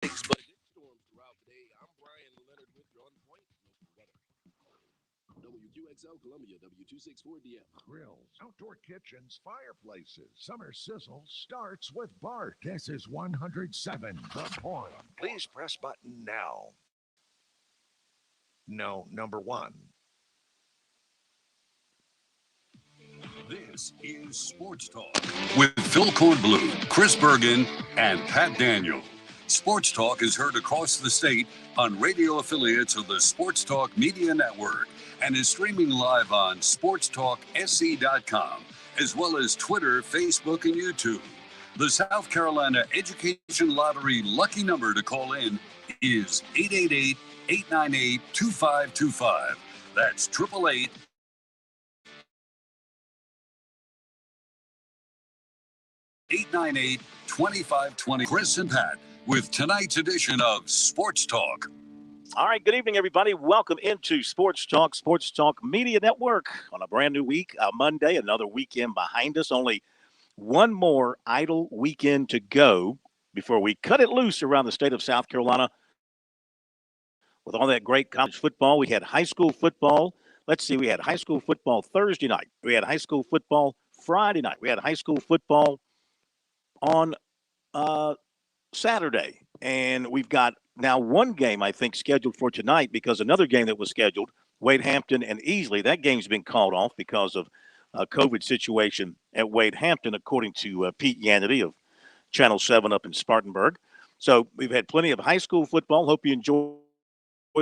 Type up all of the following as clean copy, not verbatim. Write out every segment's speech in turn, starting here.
But it storms throughout the day. I'm Brian Leonard with you on point weather. WQXL Columbia, W264DF. Grills, outdoor kitchens, fireplaces. Summer sizzle starts with Bart. This is 107 The Point. Please press button now. No, number one. This is Sports Talk with Phil Kornblue, Chris Bergen, and Pat Daniel. Sports Talk is heard across the state on radio affiliates of the Sports Talk Media Network and is streaming live on sportstalksc.com, as well as Twitter, Facebook, and YouTube. The South Carolina Education Lottery lucky number to call in is 888-898-2525. That's 888 898-2520. Chris and Pat with tonight's edition of Sports Talk. All right, good evening, everybody. Welcome into Sports Talk Media Network on a brand new week, Monday, another weekend behind us. Only one more idle weekend to go before we cut it loose around the state of South Carolina with all that great college football. We had high school football. Let's see, we had high school football Thursday night. We had high school football Friday night. We had high school football on Saturday. And we've got now one game, I think, scheduled for tonight because another game that was scheduled, Wade Hampton and Easley, that game's been called off because of a COVID situation at Wade Hampton, according to Pete Yannity of Channel 7 up in Spartanburg. So we've had plenty of high school football. Hope you enjoyed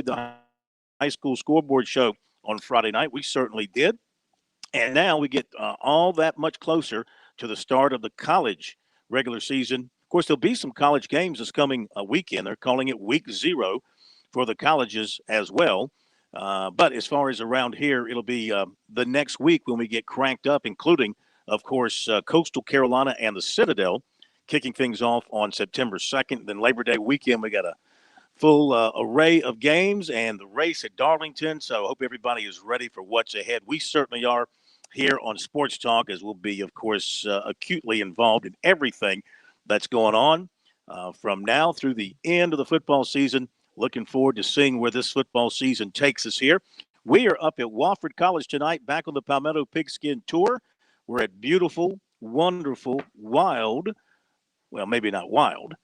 the high school scoreboard show on Friday night. We certainly did. And now we get all that much closer to the start of the college regular season. Of course, there'll be some college games this coming weekend. They're calling it week 0 for the colleges as well. But as far as around here, it'll be the next week when we get cranked up, including, of course, Coastal Carolina and the Citadel kicking things off on September 2nd. Then Labor Day weekend, we got a full array of games and the race at Darlington. So I hope everybody is ready for what's ahead. We certainly are here on Sports Talk, as we'll be, of course, acutely involved in everything that's going on from now through the end of the football season. Looking forward to seeing where this football season takes us here. We are up at Wofford College tonight, back on the Palmetto Pigskin Tour. We're at beautiful, wonderful, wild, well, maybe not wild,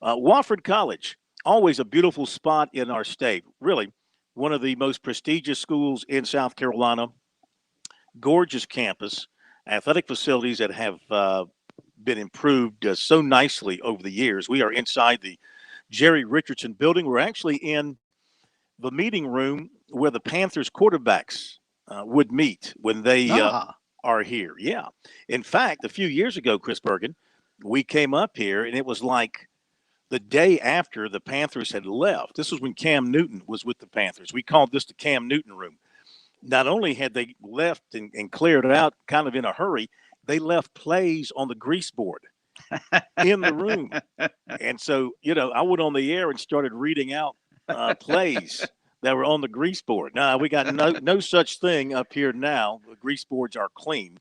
Wofford College. Always a beautiful spot in our state. Really, one of the most prestigious schools in South Carolina. Gorgeous campus, athletic facilities that have been improved so nicely over the years. We are inside the Jerry Richardson building. We're actually in the meeting room where the Panthers quarterbacks would meet when they are here. Yeah. In fact, a few years ago, Chris Bergen, we came up here and it was like the day after the Panthers had left. This was when Cam Newton was with the Panthers. We called this the Cam Newton room. Not only had they left and cleared it out kind of in a hurry, they left plays on the grease board in the room. And so, I went on the air and started reading out plays that were on the grease board. Now, we got no such thing up here now. The grease boards are clean.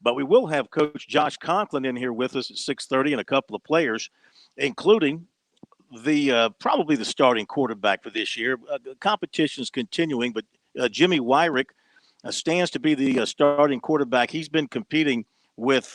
But we will have Coach Josh Conklin in here with us at 6:30 and a couple of players, including the probably the starting quarterback for this year. The competition is continuing, but Jimmy Wyrick stands to be the starting quarterback. He's been competing with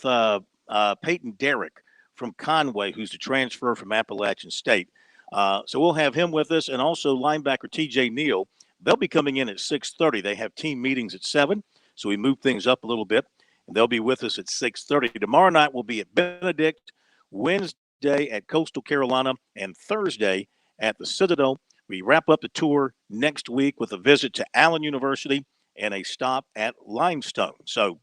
Peyton Derrick from Conway, who's the transfer from Appalachian State. So we'll have him with us, and also linebacker T.J. Neal. They'll be coming in at 6:30. They have team meetings at 7, so we move things up a little bit, and they'll be with us at 6:30. Tomorrow night we'll be at Benedict, Wednesday at Coastal Carolina, and Thursday at the Citadel. We wrap up the tour next week with a visit to Allen University and a stop at Limestone. So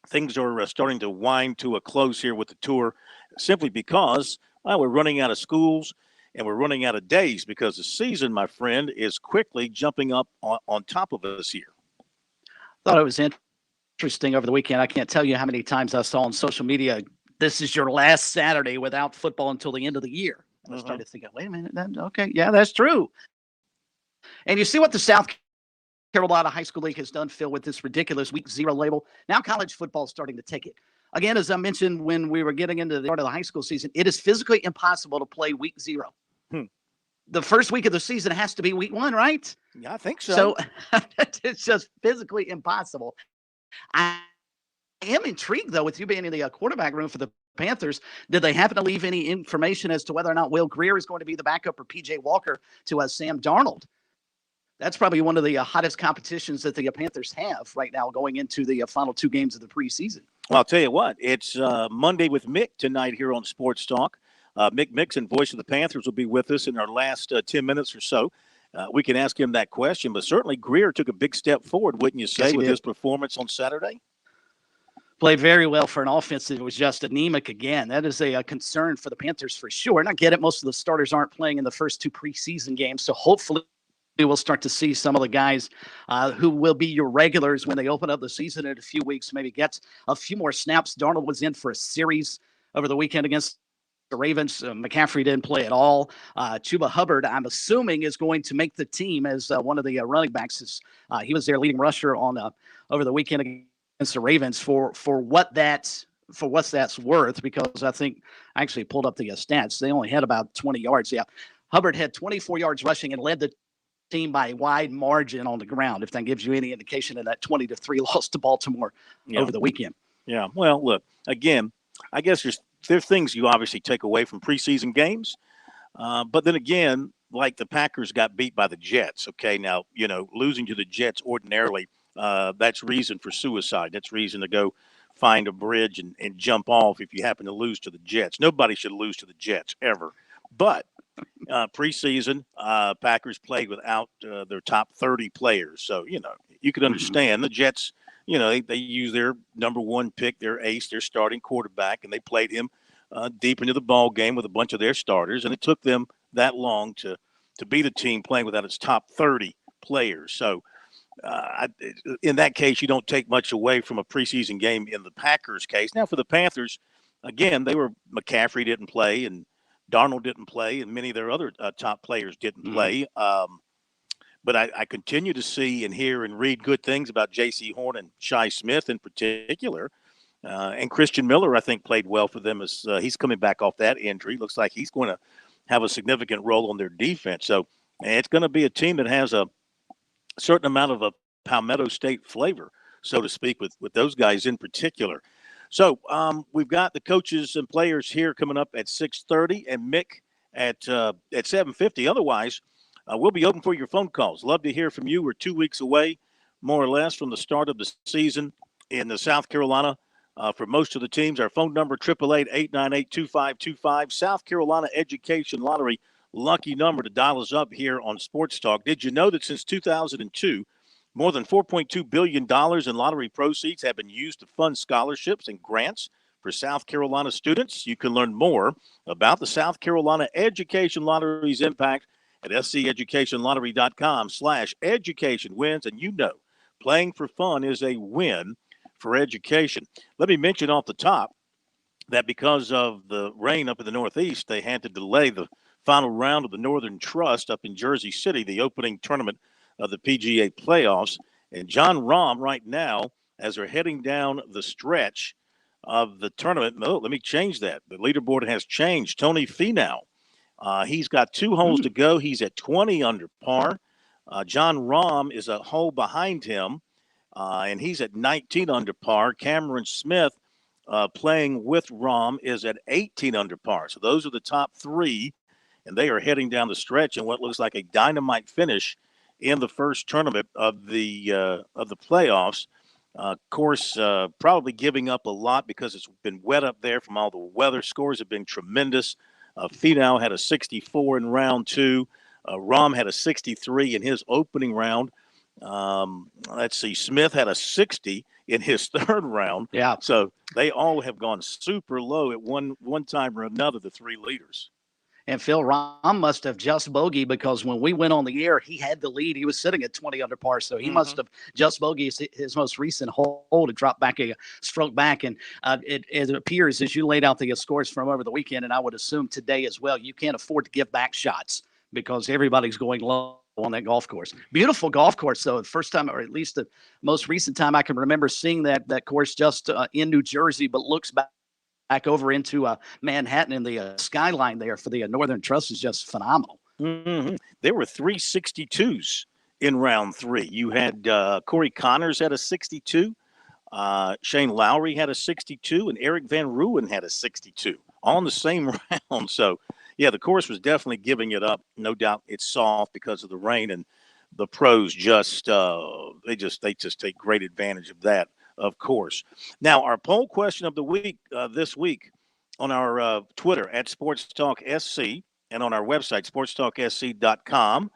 things are starting to wind to a close here with the tour simply because we're running out of schools and we're running out of days because the season, my friend, is quickly jumping up on top of us here. Thought it was interesting over the weekend. I can't tell you how many times I saw on social media, this is your last Saturday without football until the end of the year. I started thinking, wait a minute, okay, yeah, that's true. And you see what the South Carolina High School League has done, Phil, with this ridiculous week 0 label. Now college football is starting to take it. Again, as I mentioned when we were getting into the start of the high school season, it is physically impossible to play week 0. The first week of the season has to be week 1, right? Yeah, I think so. So it's just physically impossible. I am intrigued, though, with you being in the quarterback room for the Panthers. Did they happen to leave any information as to whether or not Will Grier is going to be the backup or P.J. Walker to Sam Darnold? That's probably one of the hottest competitions that the Panthers have right now going into the final 2 games of the preseason. Well, I'll tell you what, it's Monday with Mick tonight here on Sports Talk. Mick Mixon, voice of the Panthers, will be with us in our last 10 minutes or so. We can ask him that question, but certainly Grier took a big step forward, wouldn't you say, with his performance on Saturday? Played very well for an offense that was just anemic again. That is a concern for the Panthers for sure. And I get it, most of the starters aren't playing in the first 2 preseason games, so hopefully we'll start to see some of the guys who will be your regulars when they open up the season in a few weeks, maybe get a few more snaps. Darnold was in for a series over the weekend against the Ravens. McCaffrey didn't play at all. Chuba Hubbard, I'm assuming, is going to make the team as one of the running backs. He was their leading rusher on over the weekend against the Ravens for what's that's worth, because I think I actually pulled up the stats. They only had about 20 yards. Yeah, Hubbard had 24 yards rushing and led the team by a wide margin on the ground, if that gives you any indication of that 20-3 loss to Baltimore over the weekend. Yeah, well, look, again, I guess there's things you obviously take away from preseason games, but then again, like the Packers got beat by the Jets, okay? Now, losing to the Jets ordinarily, that's reason for suicide. That's reason to go find a bridge and jump off if you happen to lose to the Jets. Nobody should lose to the Jets ever. But preseason, Packers played without their top 30 players. So, you could understand the Jets, they use their number 1 pick, their ace, their starting quarterback, and they played him deep into the ball game with a bunch of their starters. And it took them that long to beat a team playing without its top 30 players. So, in that case, you don't take much away from a preseason game in the Packers case. Now, for the Panthers, again, McCaffrey didn't play and Darnold didn't play, and many of their other top players didn't play. But I continue to see and hear and read good things about J.C. Horn and Shi Smith in particular. And Christian Miller, I think, played well for them as he's coming back off that injury. Looks like he's going to have a significant role on their defense. So it's going to be a team that has a certain amount of a Palmetto State flavor, so to speak, with those guys in particular. So we've got the coaches and players here coming up at 6:30 and Mick at 7:50. Otherwise, we'll be open for your phone calls. Love to hear from you. We're 2 weeks away, more or less, from the start of the season in the South Carolina. For most of the teams, our phone number, 888-898-2525. South Carolina Education Lottery, lucky number to dial us up here on Sports Talk. Did you know that since 2002, more than $4.2 billion in lottery proceeds have been used to fund scholarships and grants for South Carolina students? You can learn more about the South Carolina Education Lottery's impact at sceducationlottery.com/education wins. And playing for fun is a win for education. Let me mention off the top that because of the rain up in the Northeast, they had to delay the final round of the Northern Trust up in Jersey City, the opening tournament of the PGA playoffs. And John Rahm right now, as they're heading down the stretch of the tournament, let me change that. The leaderboard has changed. Tony Finau, he's got 2 holes to go. He's at 20 under par. John Rahm is a hole behind him, and he's at 19 under par. Cameron Smith, playing with Rahm, is at 18 under par. So those are the top 3, and they are heading down the stretch in what looks like a dynamite finish in the first tournament of the playoffs. Of course, probably giving up a lot because it's been wet up there from all the weather. Scores have been tremendous. Finau had a 64 in round 2. Rahm had a 63 in his opening round. Let's see, Smith had a 60 in his third round. Yeah. So they all have gone super low at one time or another, the 3 leaders. And Phil, Rahm must have just bogeyed, because when we went on the air, he had the lead. He was sitting at 20 under par, so he must have just bogeyed his most recent hole to drop back a stroke back. And it appears, as you laid out the scores from over the weekend, and I would assume today as well, you can't afford to give back shots because everybody's going low on that golf course. Beautiful golf course, though. The first time, or at least the most recent time I can remember seeing that course just in New Jersey, but looks back back over into Manhattan, and the skyline there for the Northern Trust is just phenomenal. Mm-hmm. There were 362s in round 3. You had Corey Connors had a 62. Shane Lowry had a 62, and Eric Van Ruin had a 62, all in the same round. So, yeah, the course was definitely giving it up. No doubt it's soft because of the rain, and the pros just they take great advantage of that, of course. Now, our poll question of the week this week on our Twitter at SportsTalkSC and on our website, sportstalksc.com.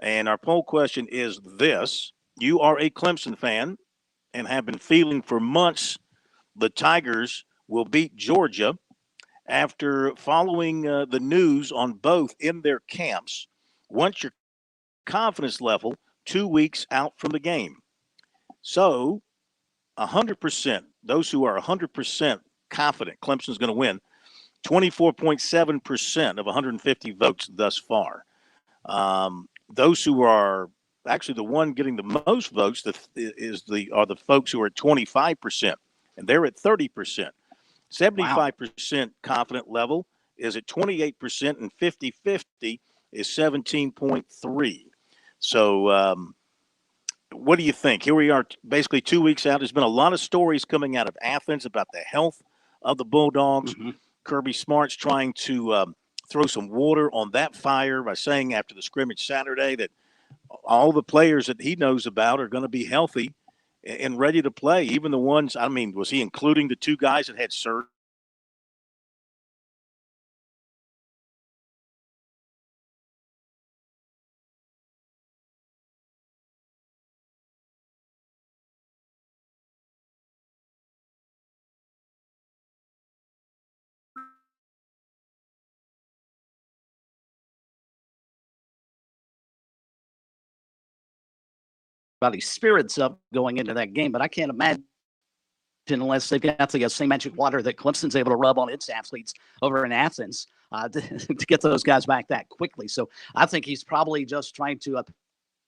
And our poll question is this: you are a Clemson fan and have been feeling for months the Tigers will beat Georgia. After following the news on both in their camps, what's your confidence level 2 weeks out from the game? So 100%, those who are 100% confident Clemson's going to win, 24.7% of 150 votes thus far. Those who are actually the one getting the most votes are the folks who are at 25%, and they're at 30%. 75% confident level is at 28%, and 50-50 is 17.3. So what do you think? Here we are basically 2 weeks out. There's been a lot of stories coming out of Athens about the health of the Bulldogs. Mm-hmm. Kirby Smart's trying to throw some water on that fire by saying after the scrimmage Saturday that all the players that he knows about are going to be healthy and ready to play. Even the ones, I mean, was he including the 2 guys that had surgery? Everybody's spirits up going into that game, but I can't imagine unless they've got the same magic water that Clemson's able to rub on its athletes over in Athens to get those guys back that quickly. So I think he's probably just trying to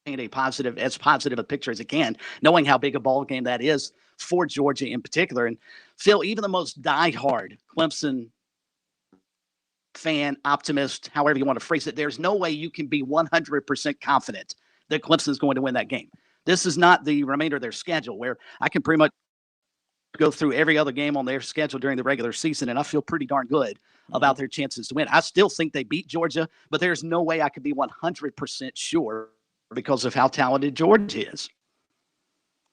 paint as positive a picture as he can, knowing how big a ball game that is for Georgia in particular. And Phil, even the most diehard Clemson fan, optimist, however you want to phrase it, there's no way you can be 100% confident that Clemson's going to win that game. This is not the remainder of their schedule where I can pretty much go through every other game on their schedule during the regular season, and I feel pretty darn good about their chances to win. I still think they beat Georgia, but there's no way I could be 100% sure because of how talented Georgia is.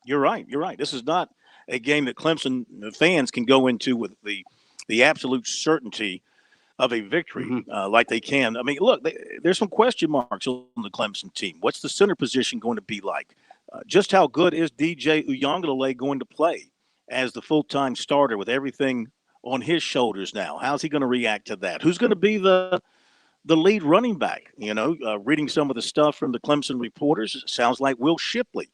You're right. This is not a game that Clemson fans can go into with the absolute certainty of a victory like they can. I mean, look, there's some question marks on the Clemson team. What's the center position going to be like? Just how good is DJ Uiagalelei going to play as the full-time starter with everything on his shoulders now? How's he going to react to that? Who's going to be the lead running back? Reading some of the stuff from the Clemson reporters, it sounds like Will Shipley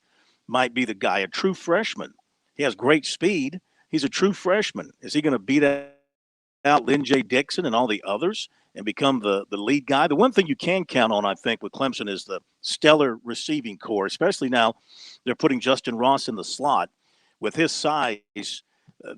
might be the guy, a true freshman. He has great speed. He's a true freshman. Is he going to beat out Lynn J. Dixon and all the others and become the lead guy? The one thing you can count on, I think, with Clemson is the stellar receiving core, especially now they're putting Justin Ross in the slot. With his size,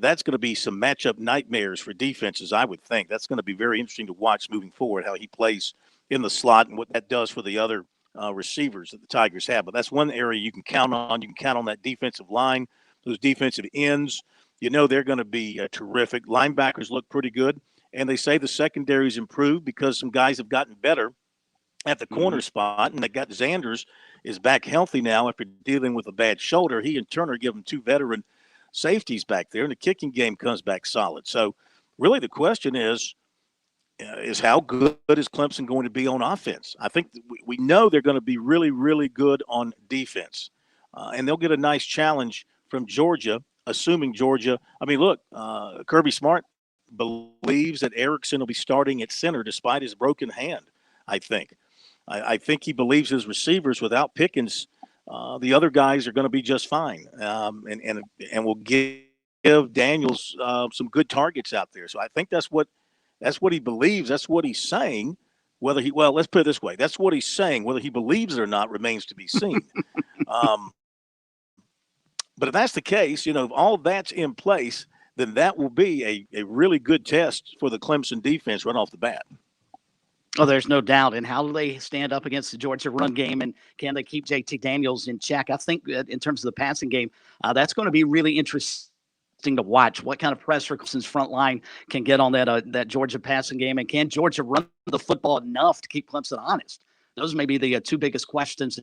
that's going to be some matchup nightmares for defenses, I would think. That's going to be very interesting to watch moving forward, how he plays in the slot and what that does for the other receivers that the Tigers have. But that's one area you can count on. You can count on that defensive line, those defensive ends. They're going to be terrific. Linebackers look pretty good. And they say the secondary's improved because some guys have gotten better at the corner spot. And they got Zanders is back healthy now after dealing with a bad shoulder. He and Turner give him 2 veteran safeties back there, and the kicking game comes back solid. So really the question is how good is Clemson going to be on offense? I think we know they're going to be really, really good on defense. And they'll get a nice challenge from Georgia, assuming Georgia – I mean, look, Kirby Smart believes that Erickson will be starting at center despite his broken hand, I think. I think he believes his receivers without Pickens, the other guys are going to be just fine, and will give Daniels some good targets out there. So I think that's what he believes. That's what he's saying. Let's put it this way: that's what he's saying. Whether he believes it or not remains to be seen. But if that's the case, if all that's in place, then that will be a really good test for the Clemson defense right off the bat. Oh, there's no doubt. And how do they stand up against the Georgia run game, and can they keep JT Daniels in check? I think in terms of the passing game, that's going to be really interesting to watch. What kind of pressure Clemson's front line can get on that Georgia passing game, and can Georgia run the football enough to keep Clemson honest? Those may be the two biggest questions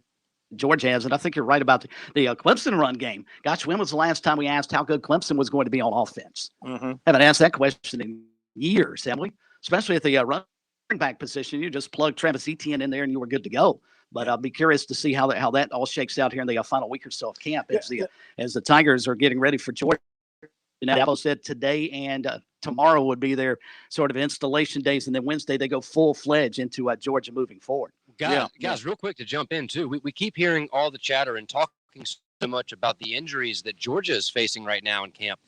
Georgia has, and I think you're right about the Clemson run game. Gosh, when was the last time we asked how good Clemson was going to be on offense? Mm-hmm. Haven't asked that question in years, have we? Especially at the running back position. You just plug Travis Etienne in there and you were good to go. But I'll be curious to see how that all shakes out here in the final week or so of camp as the Tigers are getting ready for Georgia. Now, Dabo said today and tomorrow would be their sort of installation days, and then Wednesday they go full-fledged into Georgia moving forward. Guys, real quick to jump in, too. We keep hearing all the chatter and talking so much about the injuries that Georgia is facing right now in camp.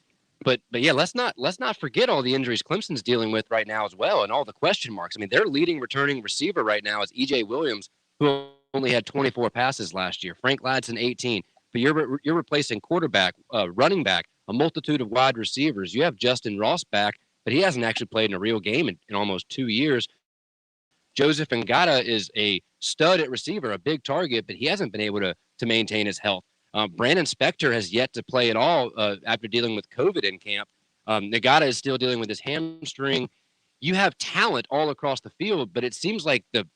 But yeah, let's not forget all the injuries Clemson's dealing with right now as well, and all the question marks. I mean, their leading returning receiver right now is E.J. Williams, who only had 24 passes last year. Frank Ladson, 18. But you're replacing quarterback, running back, a multitude of wide receivers. You have Justin Ross back, but he hasn't actually played in a real game in almost 2 years. Joseph Ngata is a stud at receiver, a big target, but he hasn't been able to maintain his health. Brandon Spector has yet to play at all after dealing with COVID in camp. Ngata is still dealing with his hamstring. You have talent all across the field, but it seems like the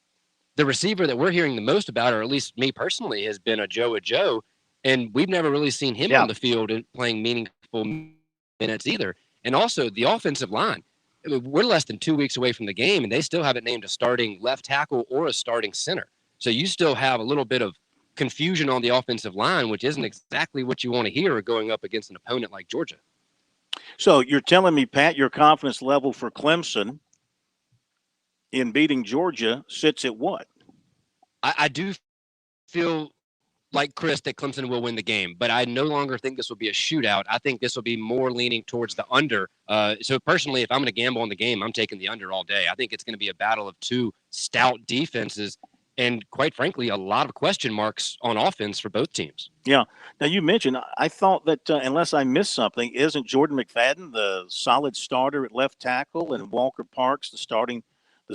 receiver that we're hearing the most about, or at least me personally, has been Joe, and we've never really seen him on the field and playing meaningful minutes either. And also the offensive line. I mean, we're less than 2 weeks away from the game, and they still haven't named a starting left tackle or a starting center. So you still have a little bit of confusion on the offensive line, which isn't exactly what you want to hear going up against an opponent like Georgia. So you're telling me, Pat, your confidence level for Clemson in beating Georgia sits at what? I do feel like Chris that Clemson will win the game, but I no longer think this will be a shootout. I think this will be more leaning towards the under. So personally, if I'm going to gamble on the game, I'm taking the under all day. I think it's going to be a battle of two stout defenses, and quite frankly, a lot of question marks on offense for both teams. Yeah. Now, you mentioned, I thought that unless I missed something, isn't Jordan McFadden the solid starter at left tackle and Walker Parks the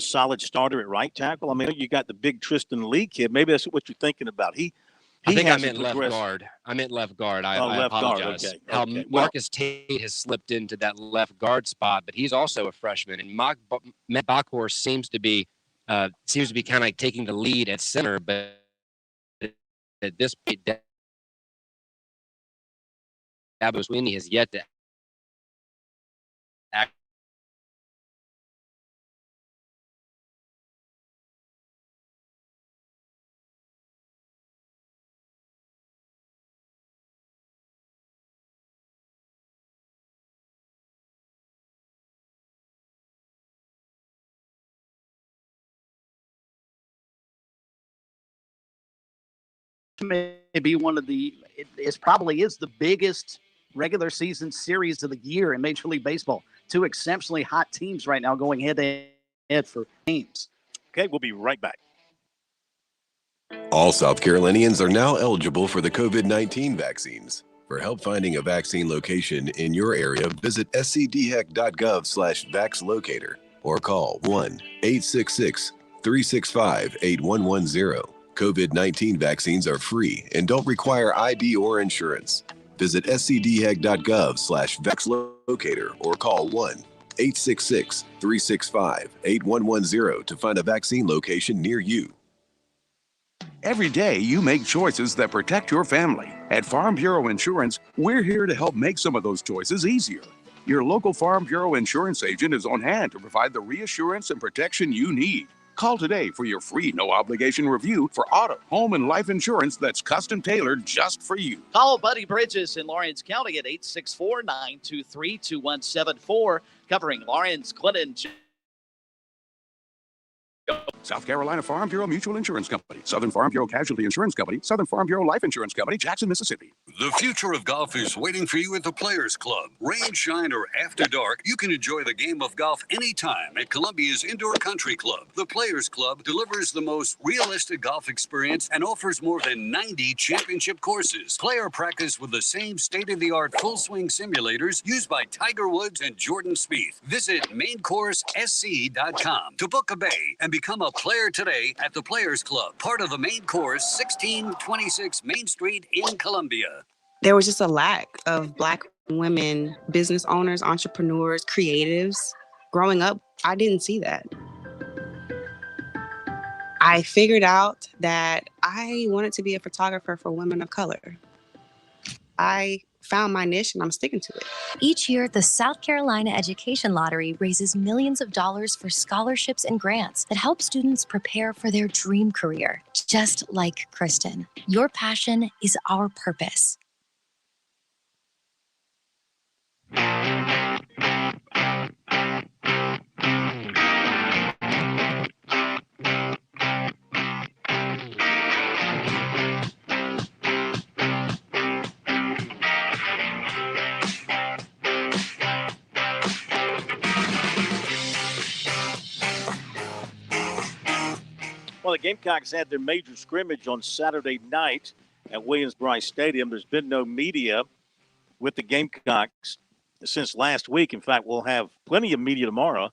solid starter at right tackle? I mean, you got the big Tristan Lee kid. Maybe that's what you're thinking about. I think I meant left guard. I apologize. Okay. How Marcus Tate has slipped into that left guard spot, but he's also a freshman. And Matt Backhorst seems to be kind of like taking the lead at center, but at this point, Dabo Swinney has yet to act. Maybe one of it probably is the biggest regular season series of the year in Major League Baseball. Two exceptionally hot teams right now going head to head for games. Okay, we'll be right back. All South Carolinians are now eligible for the COVID-19 vaccines. For help finding a vaccine location in your area, visit scdheck.gov/vaxlocator or call 1-866-365-8110. COVID-19 vaccines are free and don't require ID or insurance. Visit scdheck.gov/vaxlocator or call 1-866-365-8110 to find a vaccine location near you. Every day, you make choices that protect your family. At Farm Bureau Insurance, we're here to help make some of those choices easier. Your local Farm Bureau insurance agent is on hand to provide the reassurance and protection you need. Call today for your free no-obligation review for auto, home, and life insurance that's custom-tailored just for you. Call Buddy Bridges in Lawrence County at 864-923-2174, covering Lawrence, Clinton, South Carolina Farm Bureau Mutual Insurance Company, Southern Farm Bureau Casualty Insurance Company, Southern Farm Bureau Life Insurance Company, Jackson, Mississippi. The future of golf is waiting for you at the Players Club. Rain, shine, or after dark, you can enjoy the game of golf anytime at Columbia's Indoor Country Club. The Players Club delivers the most realistic golf experience and offers more than 90 championship courses. Play or practice with the same state-of-the-art full-swing simulators used by Tiger Woods and Jordan Spieth. Visit maincoursesc.com to book a bay and become a player today at the Players Club, part of the Main Course, 1626 Main Street in Columbia. There was just a lack of Black women, business owners, entrepreneurs, creatives. Growing up, I didn't see that. I figured out that I wanted to be a photographer for women of color. I found my niche and I'm sticking to it. Each year, the South Carolina Education Lottery raises millions of dollars for scholarships and grants that help students prepare for their dream career. Just like Kristen, your passion is our purpose. Well, the Gamecocks had their major scrimmage on Saturday night at Williams-Brice Stadium. There's been no media with the Gamecocks since last week. In fact, we'll have plenty of media tomorrow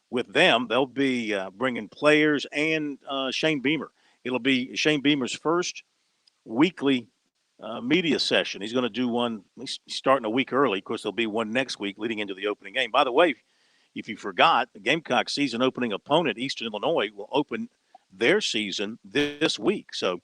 with them. They'll be bringing players and Shane Beamer. It'll be Shane Beamer's first weekly media session. He's going to do one starting a week early. Of course, there'll be one next week leading into the opening game. By the way, if you forgot, the Gamecocks season opening opponent, Eastern Illinois, will open their season this week. So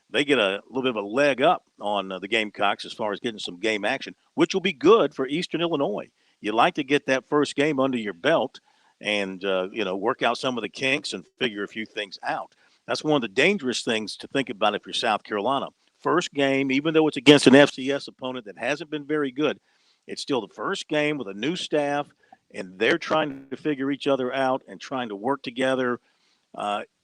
they get a little bit of a leg up on the Gamecocks as far as getting some game action, which will be good for Eastern Illinois. You like to get that first game under your belt and, work out some of the kinks and figure a few things out. That's one of the dangerous things to think about if you're South Carolina. First game, even though it's against an FCS opponent that hasn't been very good, it's still the first game with a new staff, and they're trying to figure each other out and trying to work together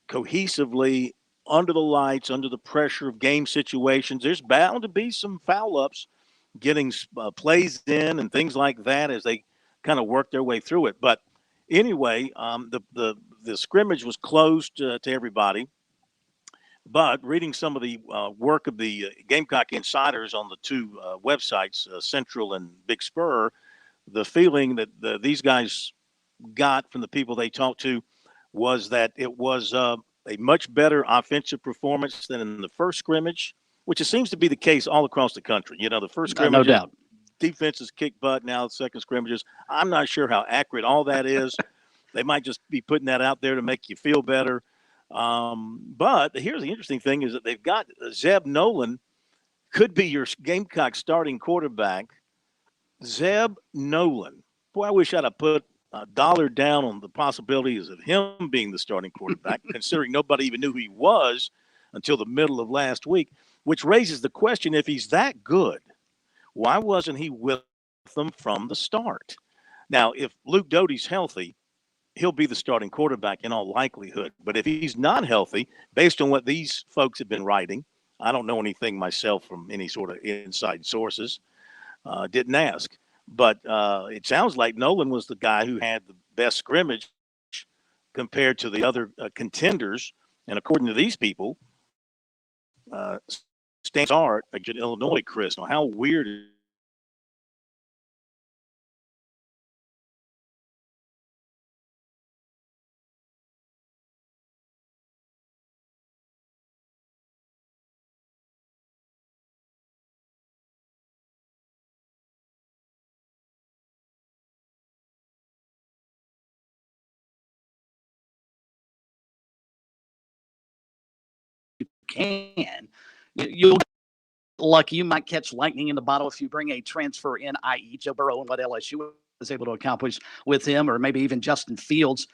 cohesively under the lights, under the pressure of game situations. There's bound to be some foul ups, getting plays in and things like that as they kind of work their way through it. But anyway, the scrimmage was closed to everybody. But reading some of the work of the Gamecock insiders on the two websites, Central and Big Spur, the feeling that these guys got from the people they talked to was that it was a much better offensive performance than in the first scrimmage, which it seems to be the case all across the country. The first scrimmage, no doubt, defenses kick butt. Now the second scrimmages, I'm not sure how accurate all that is. They might just be putting that out there to make you feel better. But here's the interesting thing is that they've got Zeb Nolan could be your Gamecock starting quarterback. Zeb Nolan. Boy, I wish I'd have put $1 down on the possibilities of him being the starting quarterback, considering nobody even knew who he was until the middle of last week, which raises the question, if he's that good, why wasn't he with them from the start? Now, if Luke Doty's healthy, he'll be the starting quarterback in all likelihood. But if he's not healthy, based on what these folks have been writing, I don't know anything myself from any sort of inside sources, didn't ask. But it sounds like Nolan was the guy who had the best scrimmage compared to the other contenders. And according to these people, stands are against Illinois, Chris. Now, how weird is can. You'll lucky. You might catch lightning in the bottle if you bring a transfer in, i.e. Joe Burrow and what LSU was able to accomplish with him, or maybe even Justin Fields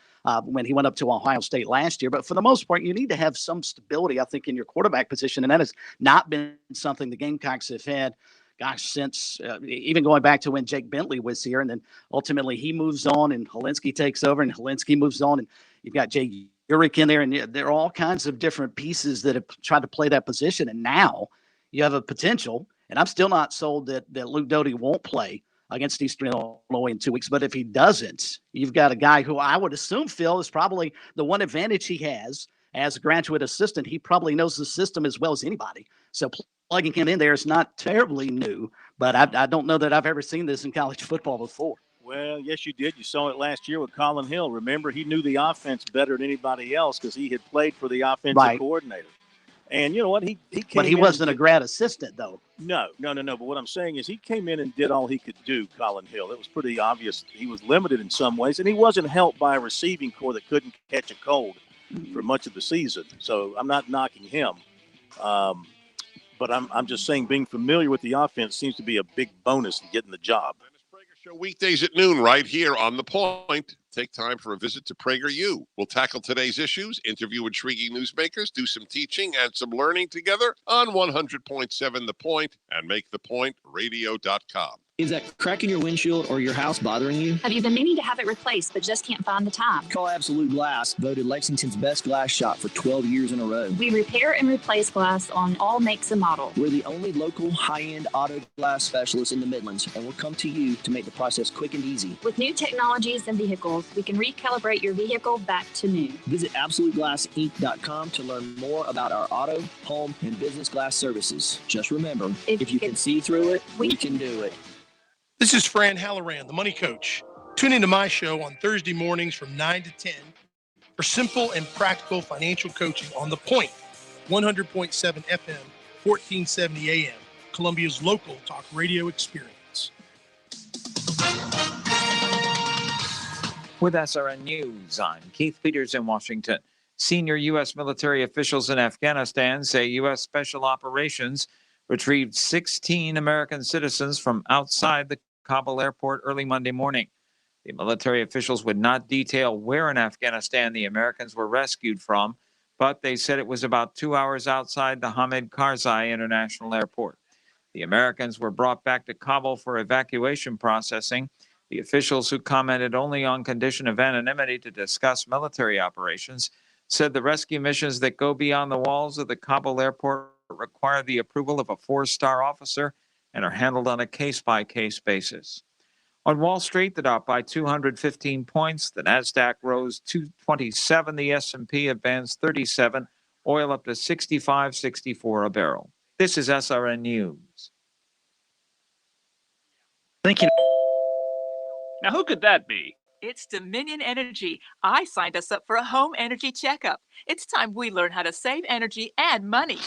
when he went up to Ohio State last year. But for the most part, you need to have some stability, I think, in your quarterback position, and that has not been something the Gamecocks have had, since even going back to when Jake Bentley was here, and then ultimately he moves on and Helinski takes over and Helinski moves on, and you've got Jay Urich in there, and there are all kinds of different pieces that have tried to play that position, and now you have a potential, And I'm still not sold that Luke Doty won't play against Eastern Illinois in 2 weeks. But if he doesn't, you've got a guy who I would assume, Phil, is probably the one advantage he has as a graduate assistant. He probably knows the system as well as anybody. So plugging him in there is not terribly new, but I don't know that I've ever seen this in college football before. Well, yes, you did. You saw it last year with Colin Hill. Remember, he knew the offense better than anybody else because he had played for the offensive coordinator. And you know what? He came But he wasn't a grad assistant, though. No. But what I'm saying is he came in and did all he could do, Colin Hill. It was pretty obvious he was limited in some ways, and he wasn't helped by a receiving corps that couldn't catch a cold for much of the season. So I'm not knocking him. But I'm just saying being familiar with the offense seems to be a big bonus in getting the job. Show weekdays at noon right here on The Point. Take time for a visit to PragerU. We'll tackle today's issues, interview intriguing newsmakers, do some teaching and some learning together on 100.7 The Point and MakeThePointRadio.com. Is that crack in your windshield or your house bothering you? Have you been meaning to have it replaced but just can't find the time? Call Absolute Glass, voted Lexington's best glass shop for 12 years in a row. We repair and replace glass on all makes and models. We're the only local high-end auto glass specialist in the Midlands, and we'll come to you to make the process quick and easy. With new technologies and vehicles, we can recalibrate your vehicle back to new. Visit AbsoluteGlassInc.com to learn more about our auto, home, and business glass services. Just remember, if you can see through it, we can do it. This is Fran Halloran, the Money Coach. Tune into my show on Thursday mornings from 9 to 10 for simple and practical financial coaching on The Point, 100.7 FM, 1470 AM, Columbia's local talk radio experience. With SRN News, I'm Keith Peters in Washington. Senior U.S. military officials in Afghanistan say U.S. Special Operations retrieved 16 American citizens from outside the Kabul airport early Monday morning. The military officials would not detail where in Afghanistan the Americans were rescued from, but they said it was about 2 hours outside the Hamid Karzai International Airport. The Americans were brought back to Kabul for evacuation processing. The officials, who commented only on condition of anonymity to discuss military operations, said the rescue missions that go beyond the walls of the Kabul airport require the approval of a 4-star officer and are handled on a case-by-case basis. On Wall Street, the Dow by 215 points. The Nasdaq rose 227. The S&P advanced 37. Oil up to $65.64 a barrel. This is SRN News. Thank you. Now, who could that be? It's Dominion Energy. I signed us up for a home energy checkup. It's time we learn how to save energy and money.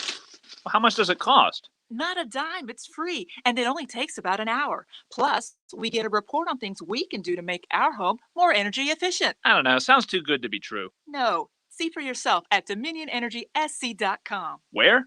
Well, how much does it cost? Not a dime. It's free, and it only takes about an hour. Plus, we get a report on things we can do to make our home more energy efficient. I don't know. Sounds too good to be true. No. See for yourself at DominionEnergySC.com. Where?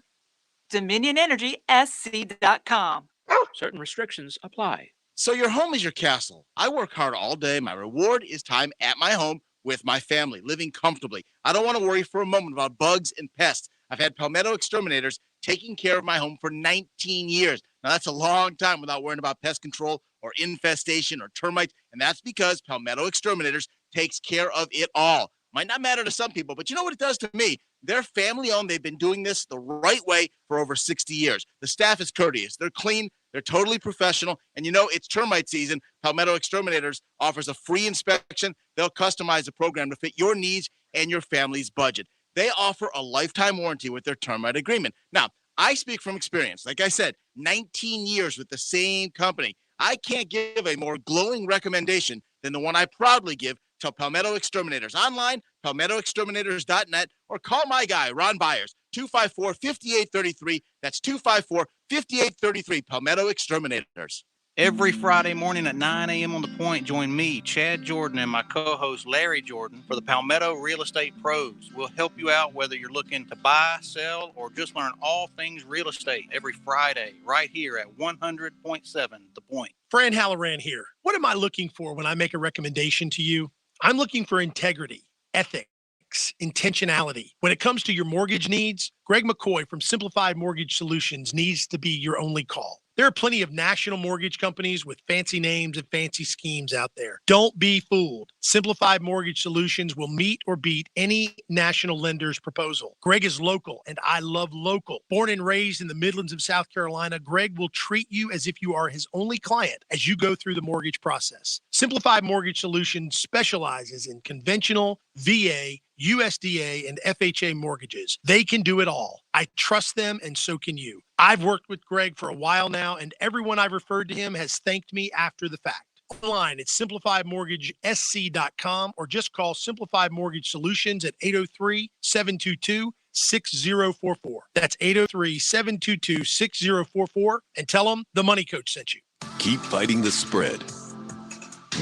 DominionEnergySC.com. Certain restrictions apply. So your home is your castle. I work hard all day. My reward is time at my home with my family, living comfortably. I don't want to worry for a moment about bugs and pests. I've had Palmetto Exterminators taking care of my home for 19 years. Now, that's a long time without worrying about pest control or infestation or termites, and that's because Palmetto Exterminators takes care of it all. Might not matter to some people, but you know what it does to me? They're family-owned. They've been doing this the right way for over 60 years. The staff is courteous. They're clean. They're totally professional. And you know, it's termite season. Palmetto Exterminators offers a free inspection. They'll customize the program to fit your needs and your family's budget. They offer a lifetime warranty with their termite agreement. Now, I speak from experience. Like I said, 19 years with the same company. I can't give a more glowing recommendation than the one I proudly give to Palmetto Exterminators. Online, palmettoexterminators.net, or call my guy, Ron Byers, 254-5833. That's 254-5833, Palmetto Exterminators. Every Friday morning at 9 a.m. on The Point, join me, Chad Jordan, and my co-host Larry Jordan for the Palmetto Real Estate Pros. We'll help you out whether you're looking to buy, sell, or just learn all things real estate every Friday right here at 100.7 The Point. Fran Halloran here. What am I looking for when I make a recommendation to you? I'm looking for integrity, ethics, intentionality. When it comes to your mortgage needs, Greg McCoy from Simplified Mortgage Solutions needs to be your only call. There are plenty of national mortgage companies with fancy names and fancy schemes out there. Don't be fooled. Simplified Mortgage Solutions will meet or beat any national lender's proposal. Greg is local, and I love local. Born and raised in the Midlands of South Carolina, Greg will treat you as if you are his only client as you go through the mortgage process. Simplified Mortgage Solutions specializes in conventional, VA, USDA, and FHA mortgages. They can do it all. I trust them, and so can you. I've worked with Greg for a while now, and everyone I've referred to him has thanked me after the fact. Online at simplifiedmortgagesc.com or just call Simplified Mortgage Solutions at 803-722-6044. That's 803-722-6044, and tell them the Money Coach sent you. Keep fighting the spread.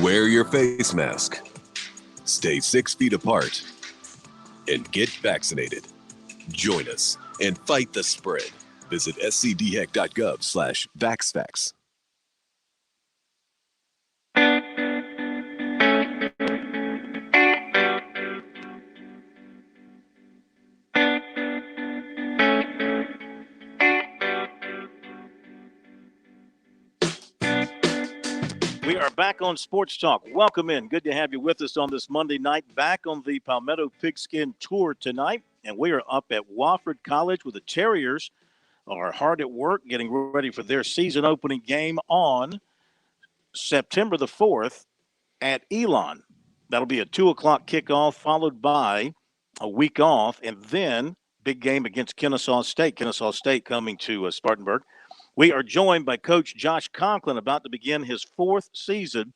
Wear your face mask. Stay 6 feet apart. And get vaccinated. Join us and fight the spread. Visit scdheck.gov/vaxfax. We are back on Sports Talk. Welcome in. Good to have you with us on this Monday night. Back on the Palmetto Pigskin Tour tonight. And we are up at Wofford College where the Terriers are hard at work getting ready for their season opening game on September the 4th at Elon. That'll be a 2 o'clock kickoff followed by a week off and then big game against Kennesaw State. Kennesaw State coming to Spartanburg. We are joined by Coach Josh Conklin, about to begin his 4th season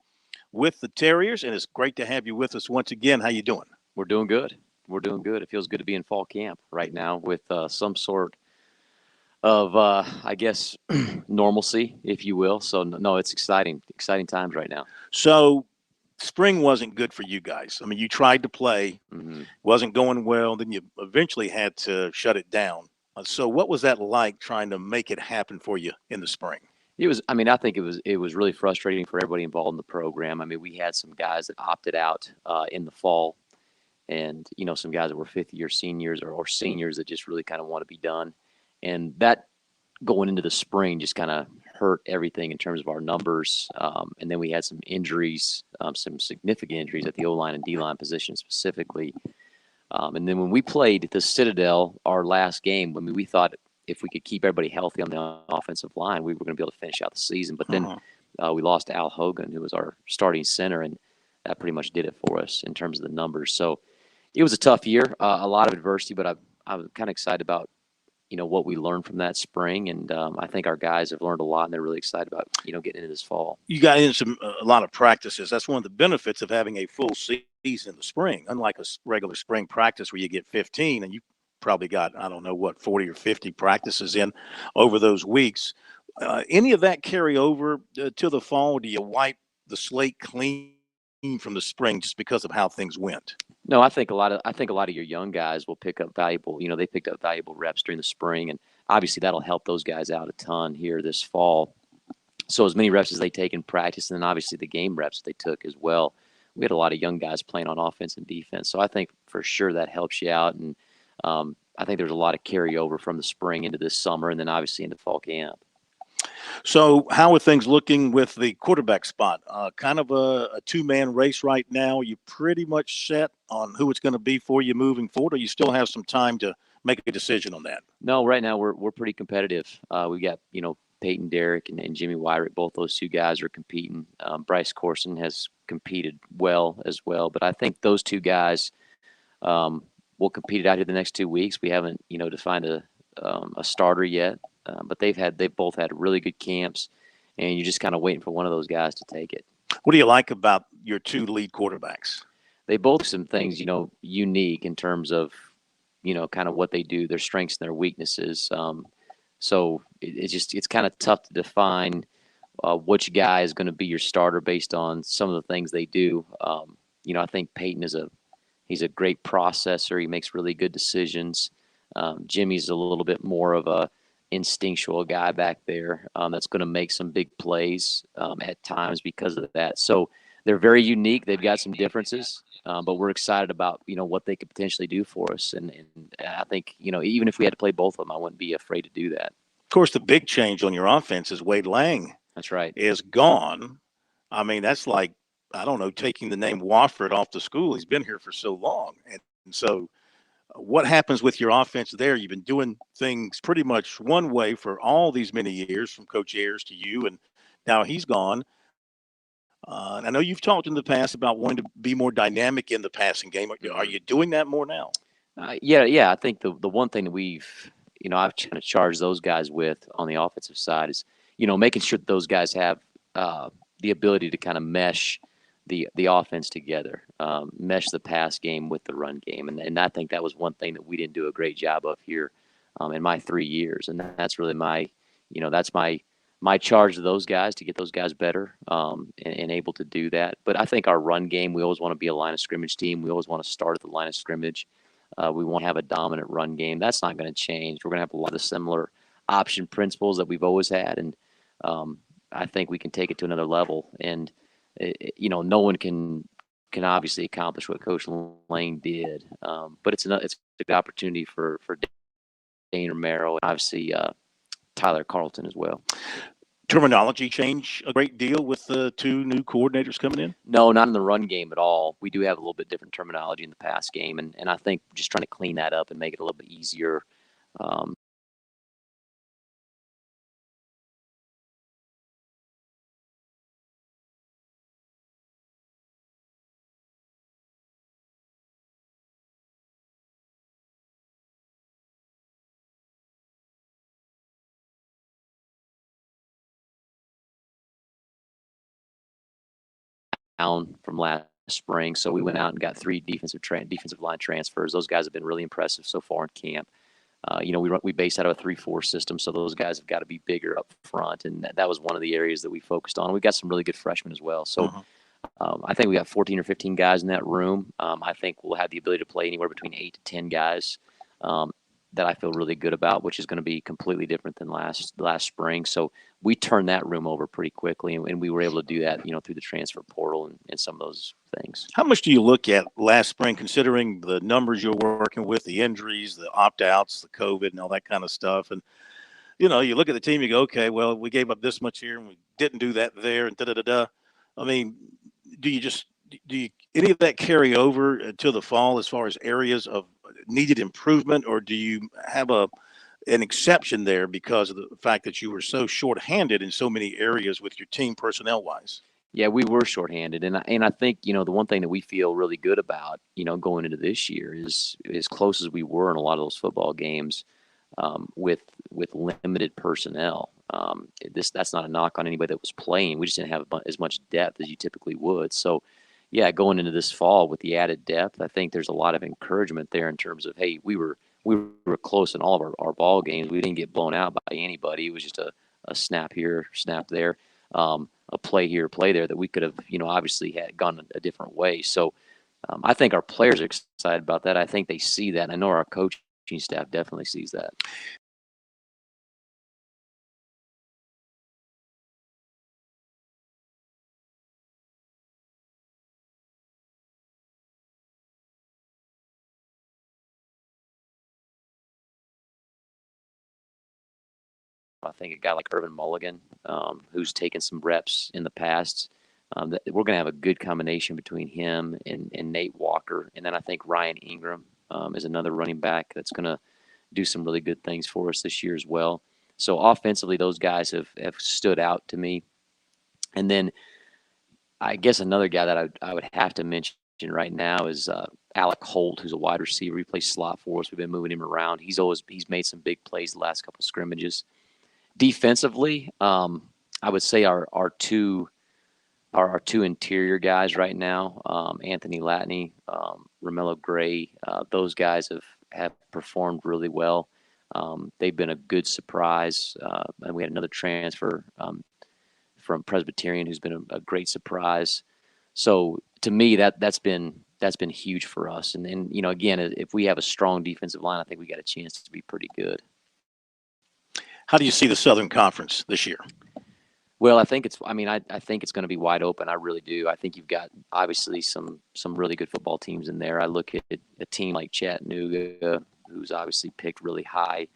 with the Terriers, and it's great to have you with us once again. How you doing? We're doing good. We're doing good. It feels good to be in fall camp right now with some sort of, I guess, normalcy, if you will. So, no, it's exciting times right now. So spring wasn't good for you guys. I mean, you tried to play, wasn't going well, then you eventually had to shut it down. So what was that like trying to make it happen for you in the spring? It was, I mean, I think it was really frustrating for everybody involved in the program. I mean, we had some guys that opted out in the fall and, you know, some guys that were 5th-year seniors or seniors that just really kind of want to be done. And that going into the spring just kind of hurt everything in terms of our numbers. And then we had some injuries, some significant injuries at the O-line and D-line position specifically. And then when we played the Citadel, our last game, I mean, we thought if we could keep everybody healthy on the offensive line, we were going to be able to finish out the season. But then we lost Al Hogan, who was our starting center, and that pretty much did it for us in terms of the numbers. So it was a tough year, a lot of adversity, but I'm kind of excited about, you know, what we learned from that spring. And I think our guys have learned a lot, and they're really excited about, you know, getting into this fall. You got into a lot of practices. That's one of the benefits of having a full season in the spring, unlike a regular spring practice where you get 15 and you probably got, I don't know what, 40 or 50 practices in over those weeks. Any of that carry over to the fall? Do you wipe the slate clean from the spring just because of how things went? No, I think a lot of your young guys will pick up valuable, you know, they picked up valuable reps during the spring, and obviously that'll help those guys out a ton here this fall. So as many reps as they take in practice, and then obviously the game reps they took as well. We had a lot of young guys playing on offense and defense. So I think for sure that helps you out. And I think there's a lot of carryover from the spring into this summer and then obviously into fall camp. So how are things looking with the quarterback spot? Kind of a two-man race right now. You pretty much set on who it's going to be for you moving forward, or you still have some time to make a decision on that? No, right now we're pretty competitive. We got, you know, Peyton Derrick and Jimmy Wyrick, both those two guys are competing. Bryce Corson has competed well as well, but I think those two guys will compete it out here the next 2 weeks. We haven't, you know, defined a starter yet, but they've both had really good camps, and you're just kind of waiting for one of those guys to take it. What do you like about your two lead quarterbacks? They both some things, you know, unique in terms of, you know, kind of what they do, their strengths and their weaknesses. So it's kind of tough to define which guy is going to be your starter based on some of the things they do. You know, I think Peyton he's a great processor. He makes really good decisions. Jimmy's a little bit more of a instinctual guy back there that's going to make some big plays at times because of that. So they're very unique. They've got some differences, but we're excited about, you know, what they could potentially do for us. And I think, you know, even if we had to play both of them, I wouldn't be afraid to do that. course, the big change on your offense is Wade Lang. That's right. Is gone. I mean, that's like, I don't know, taking the name Wofford off the school. He's been here for so long. And so what happens with your offense there? You've been doing things pretty much one way for all these many years, from Coach Ayers to you, and now he's gone. And I know you've talked in the past about wanting to be more dynamic in the passing game. Are you doing that more now? Yeah. I think the one thing that I've kind of charged those guys with on the offensive side is, making sure that those guys have the ability to kind of mesh the offense together, mesh the pass game with the run game. And I think that was one thing that we didn't do a great job of here in my 3 years. And that's really that's my charge to those guys, to get those guys better and able to do that. But I think our run game, we always want to be a line of scrimmage team. We always want to start at the line of scrimmage. We want to have a dominant run game. That's not going to change. We're going to have a lot of similar option principles that we've always had. And I think we can take it to another level. And, no one can obviously accomplish what Coach Lane did. But it's a good opportunity for Dane Romero and obviously Tyler Carlton as well. Terminology change a great deal with the two new coordinators coming in? No, not in the run game at all. We do have a little bit different terminology in the pass game, and I think just trying to clean that up and make it a little bit easier. Down from last spring, so we went out and got 3 defensive line transfers. Those guys have been really impressive so far in camp. We base out of a 3-4 system, so those guys have got to be bigger up front, and that was one of the areas that we focused on. We got some really good freshmen as well. So I think we got 14 or 15 guys in that room. I think we'll have the ability to play anywhere between 8 to 10 guys that I feel really good about, which is going to be completely different than last spring. So we turned that room over pretty quickly, and we were able to do that, through the transfer portal and some of those things. How much do you look at last spring, considering the numbers you're working with, the injuries, the opt-outs, the COVID, and all that kind of stuff? And, you look at the team, you go, okay, well, we gave up this much here, and we didn't do that there, and da-da-da-da. I mean, do you any of that carry over to the fall as far as areas of needed improvement, or do you have an exception there because of the fact that you were so shorthanded in so many areas with your team personnel wise? Yeah, we were shorthanded, and I think the one thing that we feel really good about going into this year is as close as we were in a lot of those football games with limited personnel. That's not a knock on anybody that was playing. We just didn't have as much depth as you typically would. So, yeah, going into this fall with the added depth, I think there's a lot of encouragement there in terms of, hey, we were close in all of our ball games. We didn't get blown out by anybody. It was just a snap here, snap there, a play here, play there that we could have, obviously had gone a different way. So I think our players are excited about that. I think they see that. I know our coaching staff definitely sees that. I think a guy like Irvin Mulligan, who's taken some reps in the past, that we're going to have a good combination between him and Nate Walker. And then I think Ryan Ingram is another running back that's going to do some really good things for us this year as well. So offensively, those guys have stood out to me. And then I guess another guy that I would have to mention right now is Alec Holt, who's a wide receiver. He plays slot for us. We've been moving him around. He's made some big plays the last couple of scrimmages. Defensively, I would say our two interior guys right now, Anthony Latney, Romello Gray, those guys have performed really well. They've been a good surprise. And we had another transfer from Presbyterian who's been a great surprise. So to me, that's been huge for us. And again, if we have a strong defensive line, I think we got a chance to be pretty good. How do you see the Southern Conference this year? Well, I think it's going to be wide open. I really do. I think you've got obviously some really good football teams in there. I look at a team like Chattanooga, who's obviously picked really high.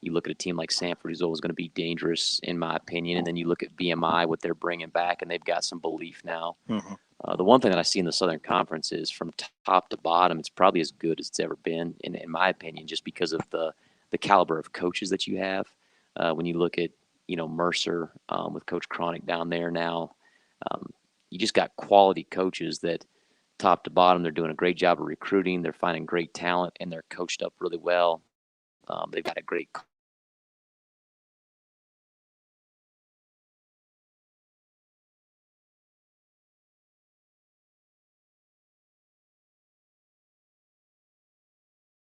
You look at a team like Sanford, who's always going to be dangerous, in my opinion, and then you look at BMI, what they're bringing back, and they've got some belief now. Mhm. The one thing that I see in the Southern Conference is from top to bottom, it's probably as good as it's ever been, in my opinion, just because of the caliber of coaches that you have. When you look at, Mercer with Coach Cronick down there now, you just got quality coaches that top to bottom, they're doing a great job of recruiting. They're finding great talent, and they're coached up really well. They've got a great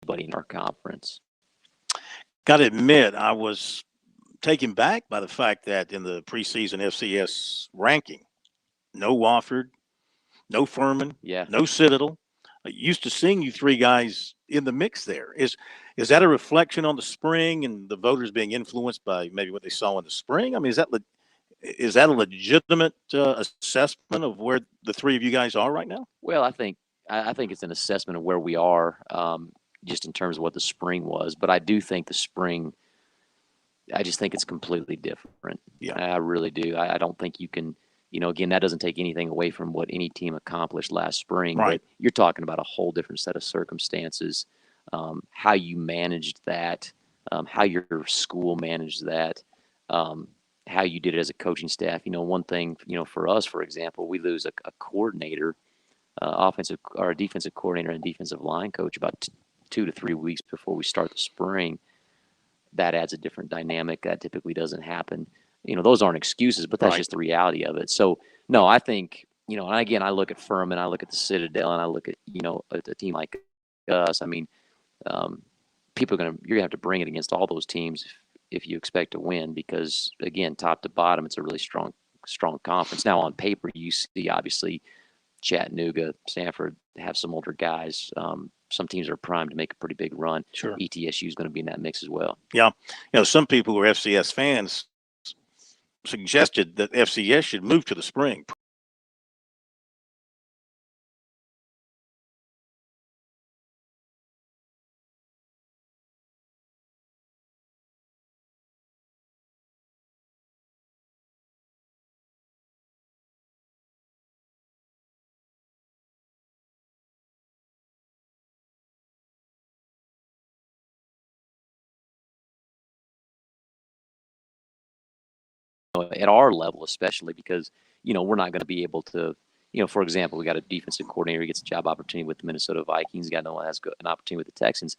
buddy in our conference. Got to admit, I was taken back by the fact that in the preseason FCS ranking, no Wofford, no Furman, no Citadel. Used to seeing you three guys in the mix there. Is that a reflection on the spring and the voters being influenced by maybe what they saw in the spring? I mean, is that a legitimate assessment of where the three of you guys are right now? Well, I think it's an assessment of where we are, just in terms of what the spring was. But I do think the spring, I just think it's completely different. Yeah, I really do. I don't think you can, again, that doesn't take anything away from what any team accomplished last spring. Right. But you're talking about a whole different set of circumstances, how you managed that, how your school managed that, how you did it as a coaching staff. One thing, for us, for example, we lose a coordinator, offensive or a defensive coordinator and defensive line coach about 2 to 3 weeks before we start the spring. That adds a different dynamic that typically doesn't happen. Those aren't excuses, but that's Right. just the reality of it. So, no, I think, and again, I look at Furman, I look at the Citadel, and I look at, a team like us. I mean, you're going to have to bring it against all those teams if you expect to win, because, again, top to bottom, it's a really strong conference. Now, on paper, you see, obviously, Chattanooga, Sanford have some older guys. Some teams are primed to make a pretty big run. Sure. ETSU is going to be in that mix as well. Yeah. Some people who are FCS fans suggested that FCS should move to the spring. At our level, especially because, we're not going to be able to, for example, we got a defensive coordinator who gets a job opportunity with the Minnesota Vikings. Got no one has an opportunity with the Texans.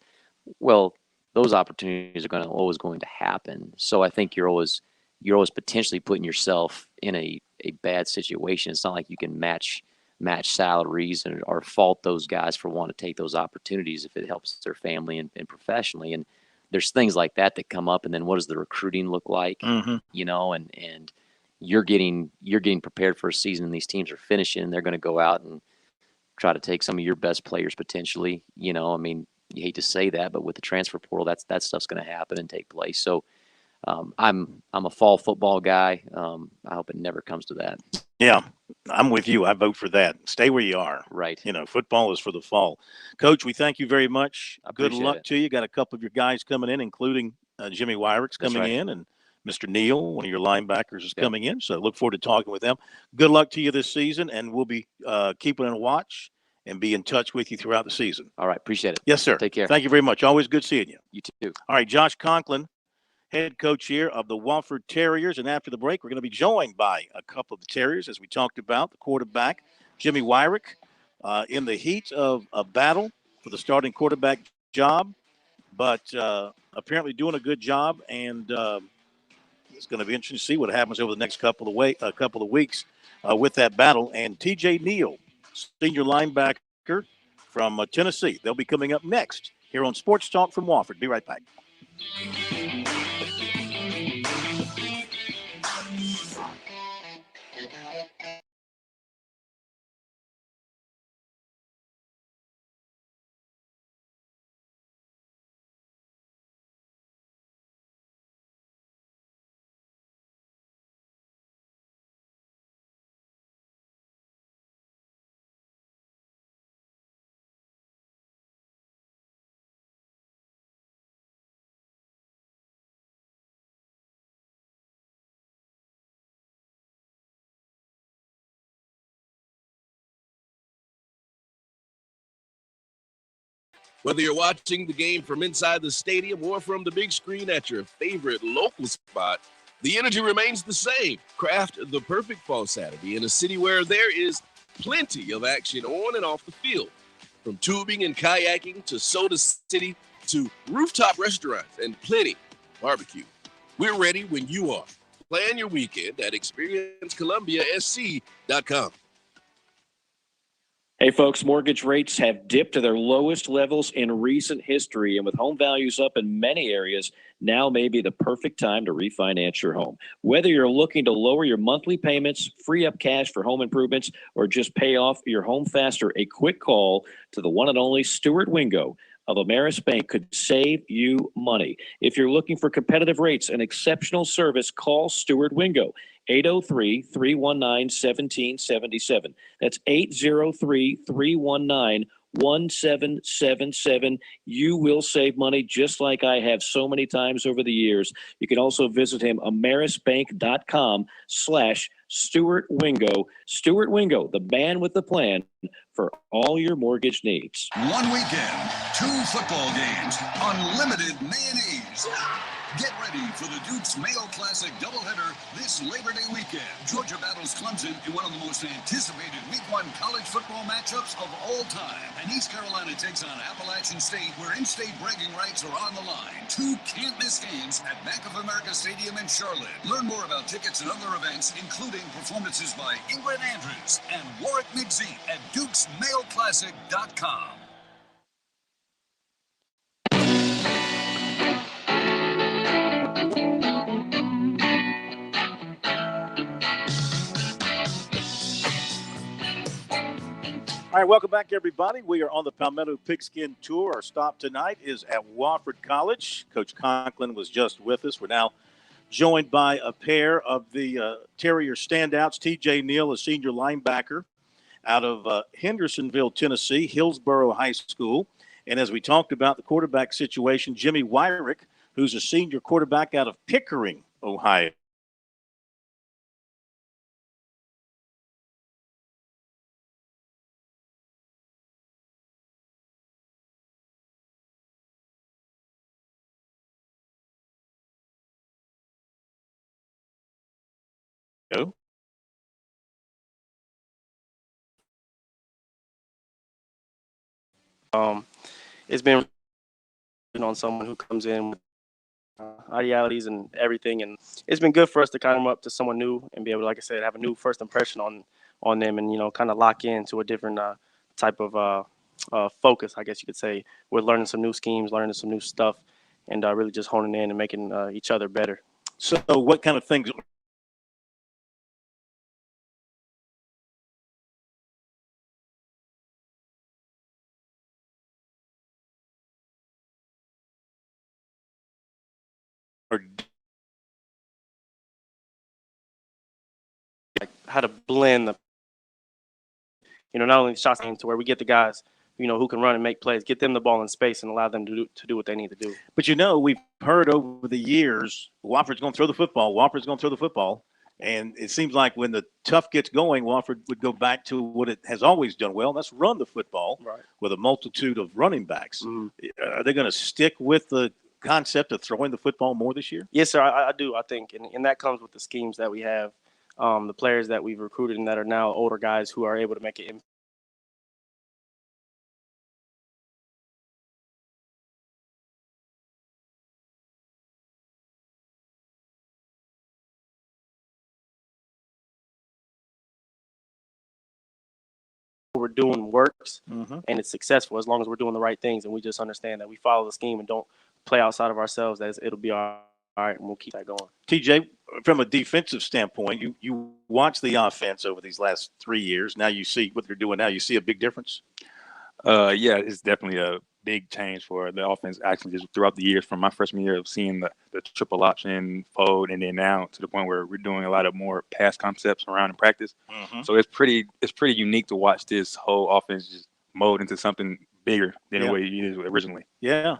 Well, those opportunities are always going to happen. So I think you're always potentially putting yourself in a bad situation. It's not like you can match salaries or fault those guys for wanting to take those opportunities if it helps their family and professionally. And there's things like that come up. And then what does the recruiting look like? Mm-hmm. And you're getting prepared for a season, and these teams are finishing, and they're going to go out and try to take some of your best players potentially. I mean, you hate to say that, but with the transfer portal, that stuff's going to happen and take place. So I'm a fall football guy. I hope it never comes to that. Yeah, I'm with you. I vote for that. Stay where you are. Right. Football is for the fall. Coach, we thank you very much. Good appreciate luck it. to you. Got a couple of your guys coming in, including Jimmy Wyrick's That's coming right. in, and Mr. Neal, one of your linebackers, is coming in. So look forward to talking with them. Good luck to you this season, and we'll be keeping a watch and be in touch with you throughout the season. All right. Appreciate it. Yes, sir. Take care. Thank you very much. Always good seeing you. You too. All right, Josh Conklin, head coach here of the Wofford Terriers. And after the break, we're going to be joined by a couple of the Terriers, as we talked about, the quarterback, Jimmy Wyrick, in the heat of a battle for the starting quarterback job, but apparently doing a good job. And it's going to be interesting to see what happens over the next couple of weeks with that battle. And TJ Neal, senior linebacker from Tennessee. They'll be coming up next here on Sports Talk from Wofford. Be right back. Whether you're watching the game from inside the stadium or from the big screen at your favorite local spot, the energy remains the same. Craft the perfect fall Saturday in a city where there is plenty of action on and off the field. From tubing and kayaking to Soda City to rooftop restaurants and plenty barbecue. We're ready when you are. Plan your weekend at experiencecolumbiasc.com. Hey, folks, mortgage rates have dipped to their lowest levels in recent history. And with home values up in many areas, now may be the perfect time to refinance your home. Whether you're looking to lower your monthly payments, free up cash for home improvements, or just pay off your home faster, a quick call to the one and only Stuart Wingo of Ameris Bank could save you money. If you're looking for competitive rates and exceptional service, call Stuart Wingo. 803-319-1777. That's 803-319-1777. You will save money just like I have so many times over the years. You can also visit him, amerisbank.com/Stuart Wingo. Stuart Wingo, the man with the plan for all your mortgage needs. One weekend, 2 football games, unlimited mayonnaise. Get ready for the Duke's Mayo Classic doubleheader this Labor Day weekend. Georgia battles Clemson in one of the most anticipated Week 1 college football matchups of all time. And East Carolina takes on Appalachian State, where in-state bragging rights are on the line. 2 can't-miss games at Bank of America Stadium in Charlotte. Learn more about tickets and other events, including performances by Ingrid Andrews and Warwick McZee at DukesMayoClassic.com. All right, welcome back, everybody. We are on the Palmetto Pigskin Tour. Our stop tonight is at Wofford College. Coach Conklin was just with us. We're now joined by a pair of the Terrier standouts. T.J. Neal, a senior linebacker out of Hendersonville, Tennessee, Hillsborough High School. And as we talked about the quarterback situation, Jimmy Wyrick, who's a senior quarterback out of Pickering, Ohio. Go. It's been on someone who comes in with idealities and everything, and it's been good for us to kind of come up to someone new and be able to, like I said, have a new first impression on them, and kind of lock into a different type of focus, I guess you could say. We're learning some new schemes, learning some new stuff, and really just honing in and making each other better. So what kind of things are like how to blend the, not only the shots to where we get the guys, who can run and make plays, get them the ball in space and allow them to do what they need to do. But we've heard over the years, Wofford's going to throw the football. Wofford's going to throw the football. And it seems like when the tough gets going, Wofford would go back to what it has always done well. That's run the football with a multitude of running backs. Mm-hmm. Are they going to stick with the concept of throwing the football more this year? Yes, sir. I do. I think. And that comes with the schemes that we have, the players that we've recruited and that are now older guys who are able to make it impact. We're doing works and it's successful as long as we're doing the right things and we just understand that we follow the scheme and don't play outside of ourselves. That it'll be all right, and we'll keep that going. TJ, from a defensive standpoint, you watch the offense over these last 3 years. Now you see what they're doing now. You see a big difference? Yeah, it's definitely a big change for the offense actually just throughout the years, from my freshman year of seeing the triple option fold, and then now to the point where we're doing a lot of more pass concepts around in practice. So it's pretty unique to watch this whole offense just mold into something bigger than the way it is originally. Yeah.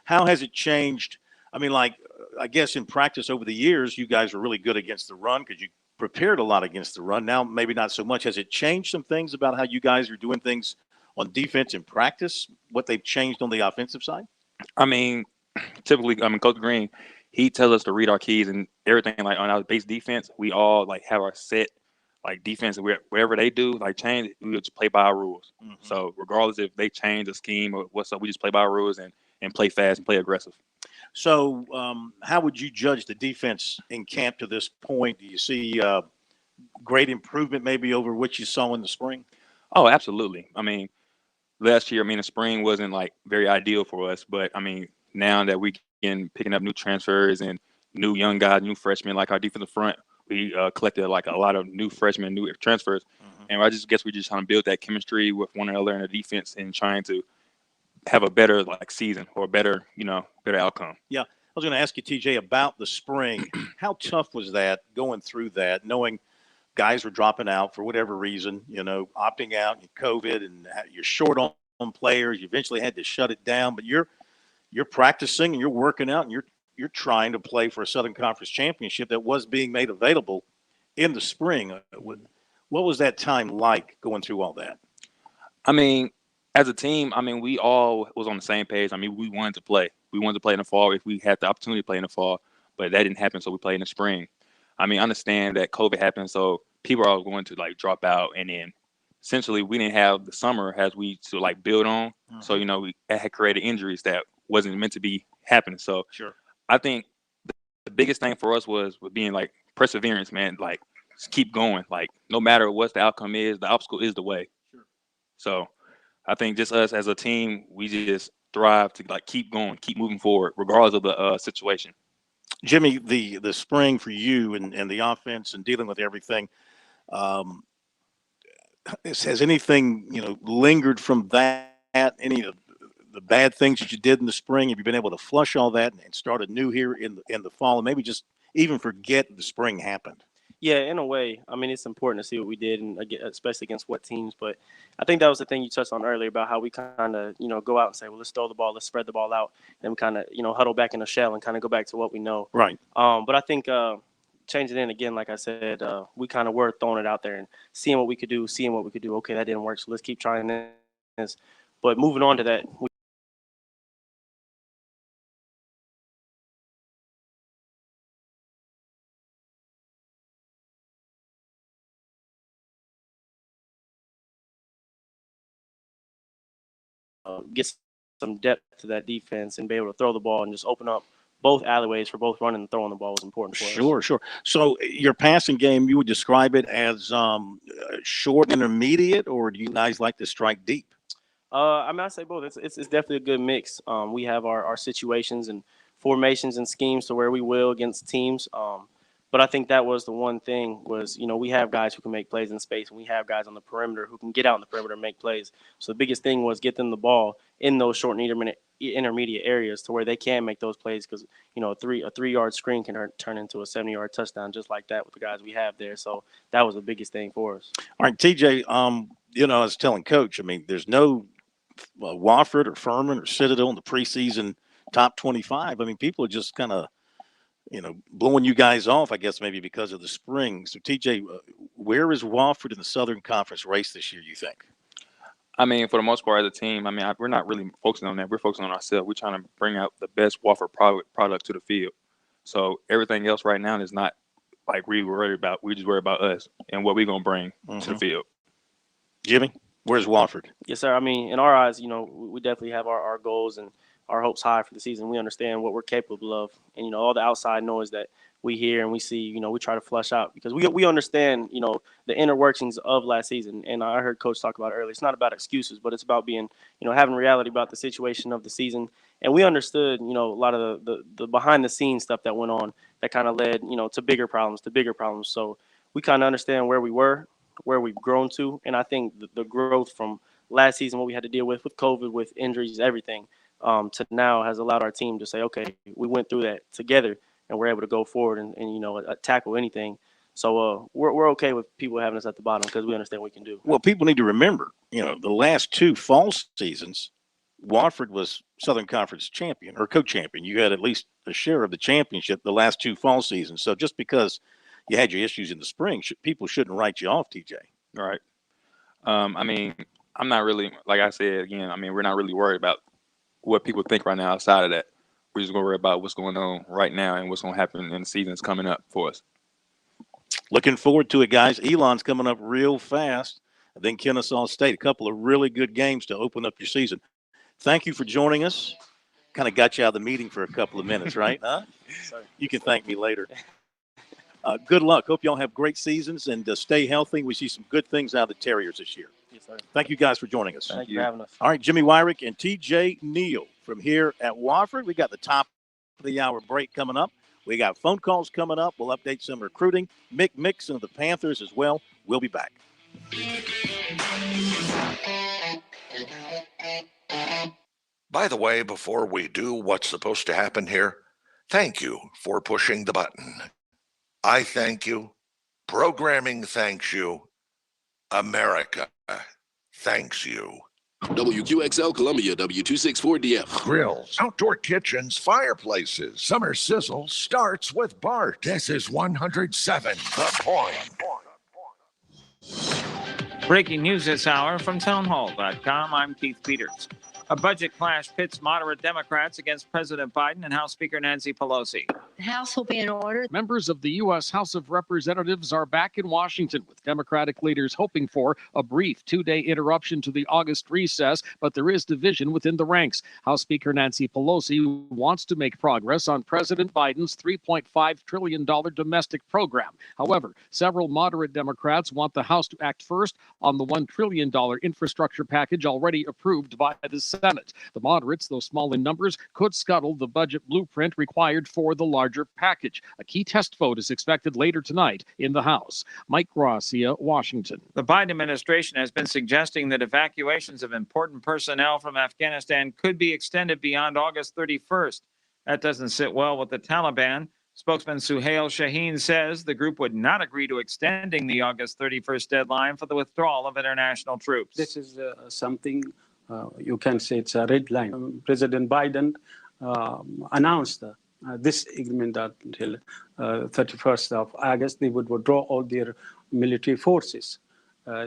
How has it changed? I mean, I guess in practice over the years, you guys were really good against the run because you prepared a lot against the run. Now maybe not so much. Has it changed some things about how you guys are doing things on defense in practice, what they've changed on the offensive side? I mean, typically, Coach Green, he tells us to read our keys and everything. Like on our base defense, we all like have our set like defense. Whatever they do, like change, we just play by our rules. So regardless if they change the scheme or what's up, we just play by our rules and play fast and play aggressive. So, how would you judge the defense in camp to this point? Do you see great improvement maybe over what you saw in the spring? Oh, absolutely. I mean, last year, the spring wasn't like very ideal for us, but I mean, now that we can picking up new transfers and new young guys, new freshmen, like our defensive front, we collected like a lot of new freshmen, new transfers, and I just guess we're just trying to build that chemistry with one another in the defense and trying to have a better like season or better outcome. Yeah, I was going to ask you, TJ, about the spring. How tough was that going through that, knowing guys were dropping out for whatever reason, opting out, and COVID, and you're short on players. You eventually had to shut it down, but you're practicing and you're working out and you're trying to play for a Southern Conference championship that was being made available in the spring. What was that time like going through all that? I mean, as a team, we all was on the same page. We wanted to play. We wanted to play in the fall if we had the opportunity to play in the fall, but that didn't happen, so we played in the spring. I understand that COVID happened, so people are going to like drop out, and then essentially we didn't have the summer as we to like build on. So we had created injuries that wasn't meant to be happening. So sure, I think the biggest thing for us was being like perseverance, man. Like just keep going. Like no matter what the outcome is, the obstacle is the way. Sure. So I think just us as a team, we just thrive to like keep going, keep moving forward, regardless of the situation. Jimmy, the spring for you and the offense and dealing with everything, has anything lingered from that? Any of the bad things that you did in the spring? Have you been able to flush all that and start anew here in the fall, and maybe just even forget the spring happened? Yeah, in a way. It's important to see what we did, and especially against what teams. But I think that was the thing you touched on earlier about how we kind of, go out and say, well, let's throw the ball, let's spread the ball out, and we kind of, huddle back in a shell and kind of go back to what we know. Right. But I think changing in again, like I said, we kind of were throwing it out there and seeing what we could do. Okay, that didn't work, so let's keep trying this. But moving on to that, get some depth to that defense and be able to throw the ball and just open up both alleyways for both running and throwing the ball was important for us. Sure. So your passing game, you would describe it as short, intermediate, or do you guys like to strike deep? I say both. It's definitely a good mix. We have our situations and formations and schemes to where we will against teams. But I think that was the one thing was, we have guys who can make plays in space, and we have guys on the perimeter who can get out in the perimeter and make plays. So the biggest thing was get them the ball in those short and intermediate areas to where they can make those plays because, a 3-yard screen can turn into a 70-yard touchdown just like that with the guys we have there. So that was the biggest thing for us. All right, TJ, I was telling Coach, there's no Wofford or Furman or Citadel in the preseason top 25. People are just kind of, blowing you guys off, I guess, maybe because of the spring. So, TJ, where is Wofford in the Southern Conference race this year, you think? For the most part, as a team, we're not really focusing on that. We're focusing on ourselves. We're trying to bring out the best Wofford product to the field. So everything else right now is not like we worry about. We just worry about us and what we're going to bring to the field. Jimmy, where's Wofford? Yes, sir. In our eyes, we definitely have our goals and our hopes high for the season. We understand what we're capable of, and all the outside noise that we hear and we see, we try to flush out because we understand, the inner workings of last season. And I heard Coach talk about it earlier. It's not about excuses, but it's about being, having reality about the situation of the season. And we understood, a lot of the behind the scenes stuff that went on that kind of led, to bigger problems. So we kind of understand where we were, where we've grown to, and I think the growth from last season, what we had to deal with COVID, with injuries, everything. To now has allowed our team to say, okay, we went through that together and we're able to go forward and tackle anything. So we're okay with people having us at the bottom because we understand what we can do. Well, people need to remember, the last two fall seasons, Wofford was Southern Conference champion or co-champion. You had at least a share of the championship the last two fall seasons. So just because you had your issues in the spring, people shouldn't write you off, TJ. Right. I'm not really, like I said again, I mean, we're not really worried about what people think right now outside of that. We're just going to worry about what's going on right now and what's going to happen in the seasons coming up for us. Looking forward to it, guys. Elon's coming up real fast. I think Kennesaw State, a couple of really good games to open up your season. Thank you for joining us. Kind of got you out of the meeting for a couple of minutes, right? Huh? You can thank me later. Good luck. Hope y'all have great seasons and stay healthy. We see some good things out of the Terriers this year. Yes, sir. Thank you guys for joining us. Thank you for having us. All right, Jimmy Wyrick and TJ Neal from here at Wofford. We got the top of the hour break coming up. We got phone calls coming up. We'll update some recruiting. Mick Mixon of the Panthers as well. We'll be back. By the way, before we do what's supposed to happen here, thank you for pushing the button. I thank you. Programming thanks you. America thanks you. WQXL Columbia, W264DF. Grills, outdoor kitchens, fireplaces. Summer sizzle starts with Bart. This is 107 The Point. Breaking news this hour from townhall.com. I'm Keith Peters. A budget clash pits moderate Democrats against President Biden and House Speaker Nancy Pelosi. The House will be in order. Members of the U.S. House of Representatives are back in Washington, with Democratic leaders hoping for a brief two-day interruption to the August recess, but there is division within the ranks. House Speaker Nancy Pelosi wants to make progress on President Biden's $3.5 trillion domestic program. However, several moderate Democrats want the House to act first on the $1 trillion infrastructure package already approved by the Senate. The moderates, though small in numbers, could scuttle the budget blueprint required for the larger package. A key test vote is expected later tonight in the House. Mike Gracia, Washington. The Biden administration has been suggesting that evacuations of important personnel from Afghanistan could be extended beyond August 31st. That doesn't sit well with the Taliban. Spokesman Suhail Shaheen says the group would not agree to extending the August 31st deadline for the withdrawal of international troops. This is something you can say it's a red line. President Biden announced this agreement that until 31st of August, they would withdraw all their military forces.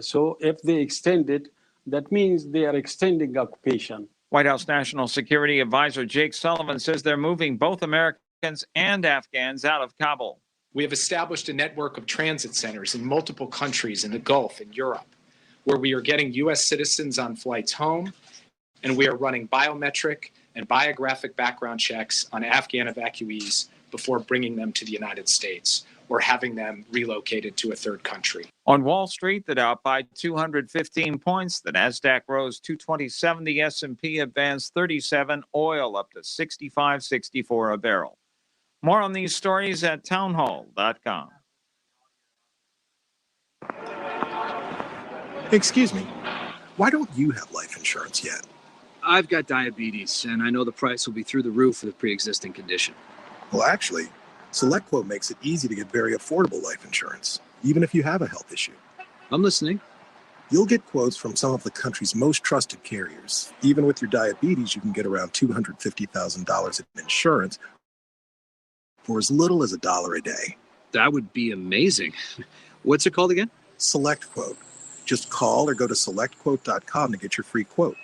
So if they extend it, that means they are extending occupation. White House National Security Advisor Jake Sullivan says they're moving both Americans and Afghans out of Kabul. We have established a network of transit centers in multiple countries in the Gulf and Europe, where we are getting U.S. citizens on flights home, and we are running biometric and biographic background checks on Afghan evacuees before bringing them to the United States or having them relocated to a third country. On Wall Street, the Dow by 215 points. The Nasdaq rose 227. The S&P advanced 37. Oil up to 65.64 a barrel. More on these stories at townhall.com. Excuse me, why don't you have life insurance yet? I've got diabetes, and I know the price will be through the roof for the pre-existing condition. Well, actually, SelectQuote makes it easy to get very affordable life insurance, even if you have a health issue. I'm listening. You'll get quotes from some of the country's most trusted carriers. Even with your diabetes, you can get around $250,000 in insurance for as little as $1 a day. That would be amazing. What's it called again? SelectQuote. Just call or go to selectquote.com to get your free quote.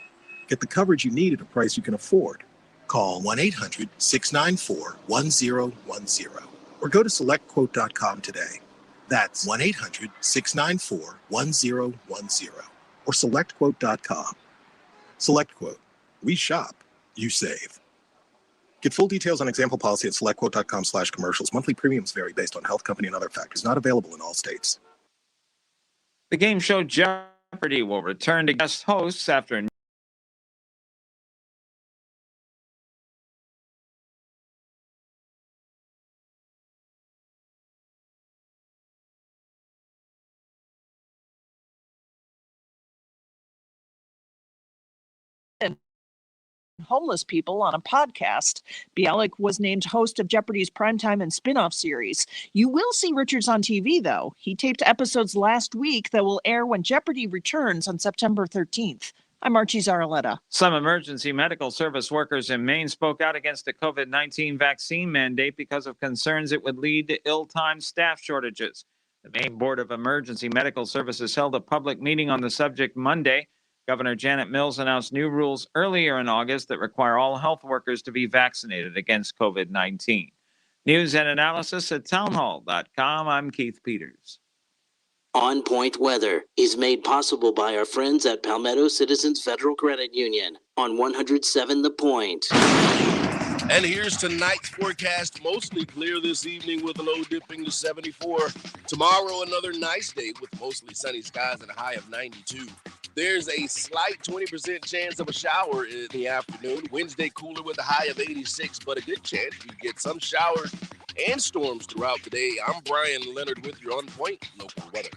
Get the coverage you need at a price you can afford. Call 1-800-694-1010 or go to selectquote.com today. That's 1-800-694-1010 or selectquote.com. SelectQuote. We shop, you save. Get full details on example policy at selectquote.com/commercials. Monthly premiums vary based on health, company, and other factors. Not available in all states. The game show Jeopardy will return to guest hosts after homeless people on a podcast. Bialik was named host of Jeopardy's primetime and spin-off series. You will see Richards on TV, though. He taped episodes last week that will air when Jeopardy returns on September 13th. I'm Archie Zaraletta. Some emergency medical service workers in Maine spoke out against a COVID-19 vaccine mandate because of concerns it would lead to ill-timed staff shortages. The Maine Board of Emergency Medical Services held a public meeting on the subject Monday. Governor Janet Mills announced new rules earlier in August that require all health workers to be vaccinated against COVID-19. News and analysis at townhall.com. I'm Keith Peters. On Point Weather is made possible by our friends at Palmetto Citizens Federal Credit Union on 107 The Point. And here's tonight's forecast. Mostly clear this evening with a low dipping to 74. Tomorrow, another nice day with mostly sunny skies and a high of 92. There's a slight 20% chance of a shower in the afternoon. Wednesday, cooler with a high of 86, but a good chance you get some showers and storms throughout the day. I'm Brian Leonard with your On Point local weather.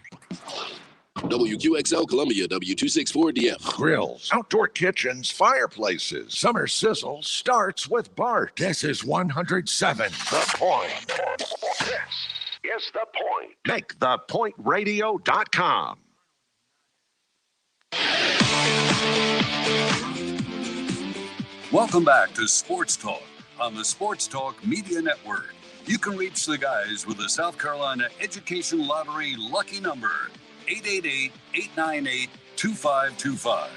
WQXL Columbia, W264DF. Grills, outdoor kitchens, fireplaces. Summer sizzle starts with Bart. This is 107 The Point. This is The Point. Make thepointradio.com. Welcome back to Sports Talk on the Sports Talk Media Network. You can reach the guys with the South Carolina Education Lottery lucky number, 888-898-2525.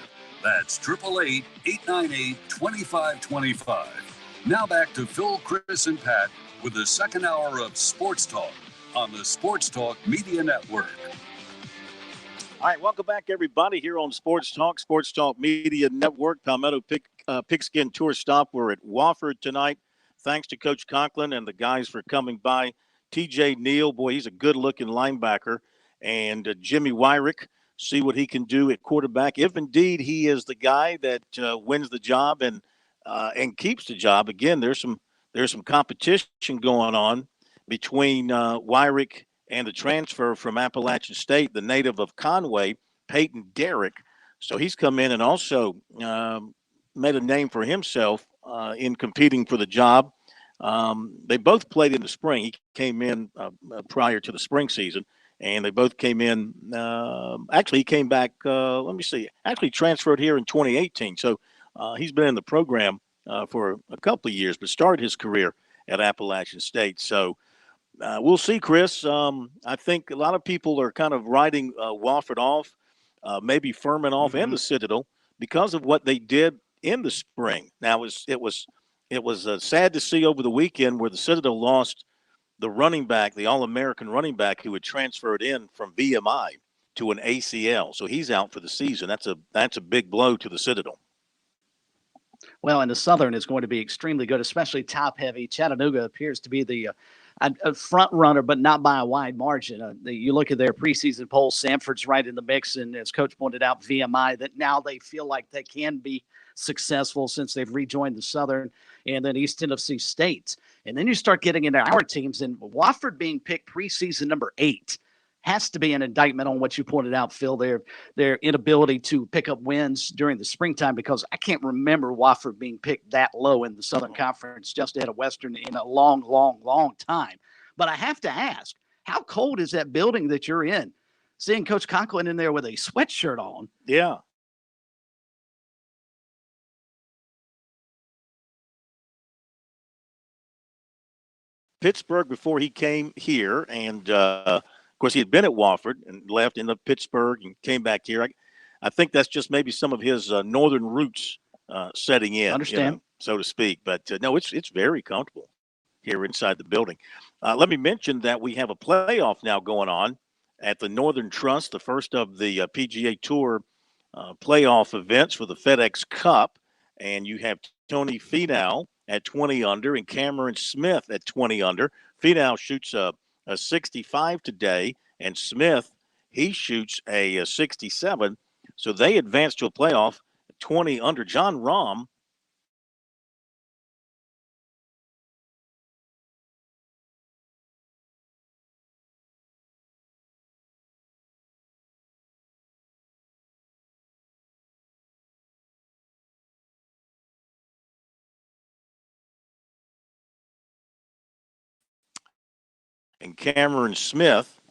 That's 888-898-2525. Now back to Phil, Chris, and Pat with the second hour of Sports Talk on the Sports Talk Media Network. All right, welcome back, everybody, here on Sports Talk Media Network. Palmetto Pigskin Tour stop. We're at Wofford tonight. Thanks to Coach Conklin and the guys for coming by. TJ Neal, boy, he's a good-looking linebacker. And Jimmy Wyrick, see what he can do at quarterback. If indeed he is the guy that wins the job and keeps the job. Again, there's some competition going on between Wyrick and the transfer from Appalachian State, the native of Conway, Peyton Derrick. So he's come in and also made a name for himself in competing for the job. They both played in the spring. He came in prior to the spring season, and they both came in. Actually, he came back, actually transferred here in 2018. So he's been in the program for a couple of years, but started his career at Appalachian State. So we'll see, Chris. I think a lot of people are kind of writing Wofford off, maybe Furman off, and the Citadel because of what they did in the spring. Now, it was sad to see over the weekend where the Citadel lost the running back, the All-American running back who had transferred in from VMI to an ACL. So he's out for the season. That's a big blow to the Citadel. Well, and the Southern is going to be extremely good, especially top-heavy. Chattanooga appears to be the a front runner, but not by a wide margin. You look at their preseason poll, Sanford's right in the mix, and as Coach pointed out, VMI, that now they feel like they can be successful since they've rejoined the Southern, and then East Tennessee State. And then you start getting into our teams, and Wofford being picked preseason number 8 has to be an indictment on what you pointed out, Phil, their inability to pick up wins during the springtime, because I can't remember Wofford being picked that low in the Southern Conference just ahead of Western in a long, long, long time. But I have to ask, how cold is that building that you're in? Seeing Coach Conklin in there with a sweatshirt on. Yeah. Pittsburgh before he came here, and of course he had been at Wofford and left, ended up Pittsburgh and came back here. I think that's just maybe some of his northern roots setting in, Understand, so to speak. But no, it's very comfortable here inside the building. Let me mention that we have a playoff now going on at the Northern Trust, the first of the PGA Tour playoff events for the FedEx Cup, and you have Tony Finau at 20 under and Cameron Smith at 20 under. Finau shoots a 65 today, and Smith, he shoots a 67. So they advance to a playoff 20 under. John Rahm and Cameron Smith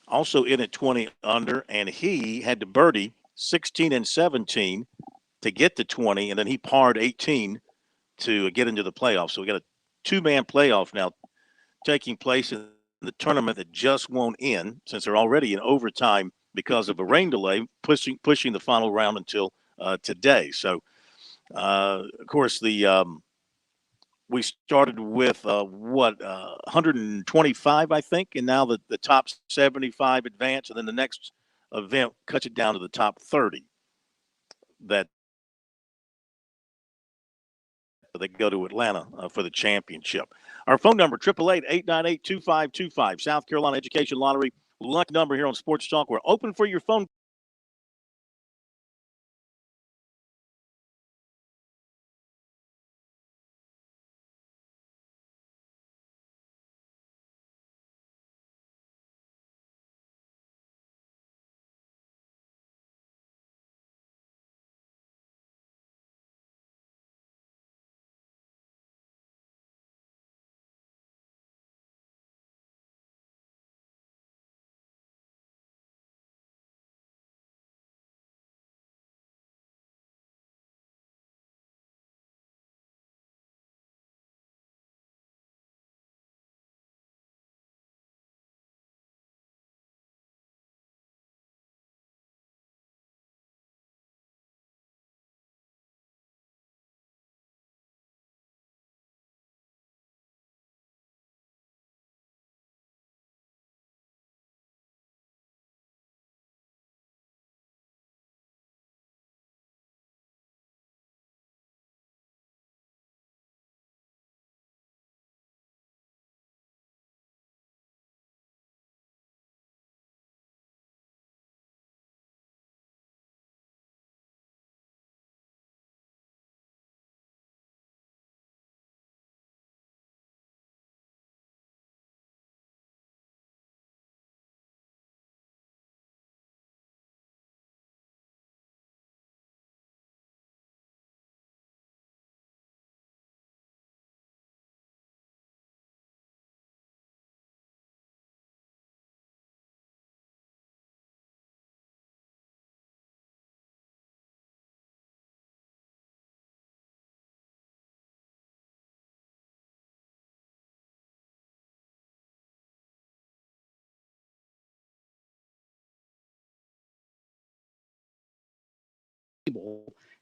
also in at 20 under, and he had to birdie 16 and 17 to get to 20, and then he parred 18 to get into the playoffs. So we got a two-man playoff now taking place in the tournament that just won't end since they're already in overtime because of a rain delay, pushing the final round until today. So, of course, we started with 125, I think, and now the top 75 advance, and then the next event cuts it down to the top 30 that they go to Atlanta for the championship. Our phone number, 888-898-2525, South Carolina Education Lottery luck number here on Sports Talk. We're open for your phone.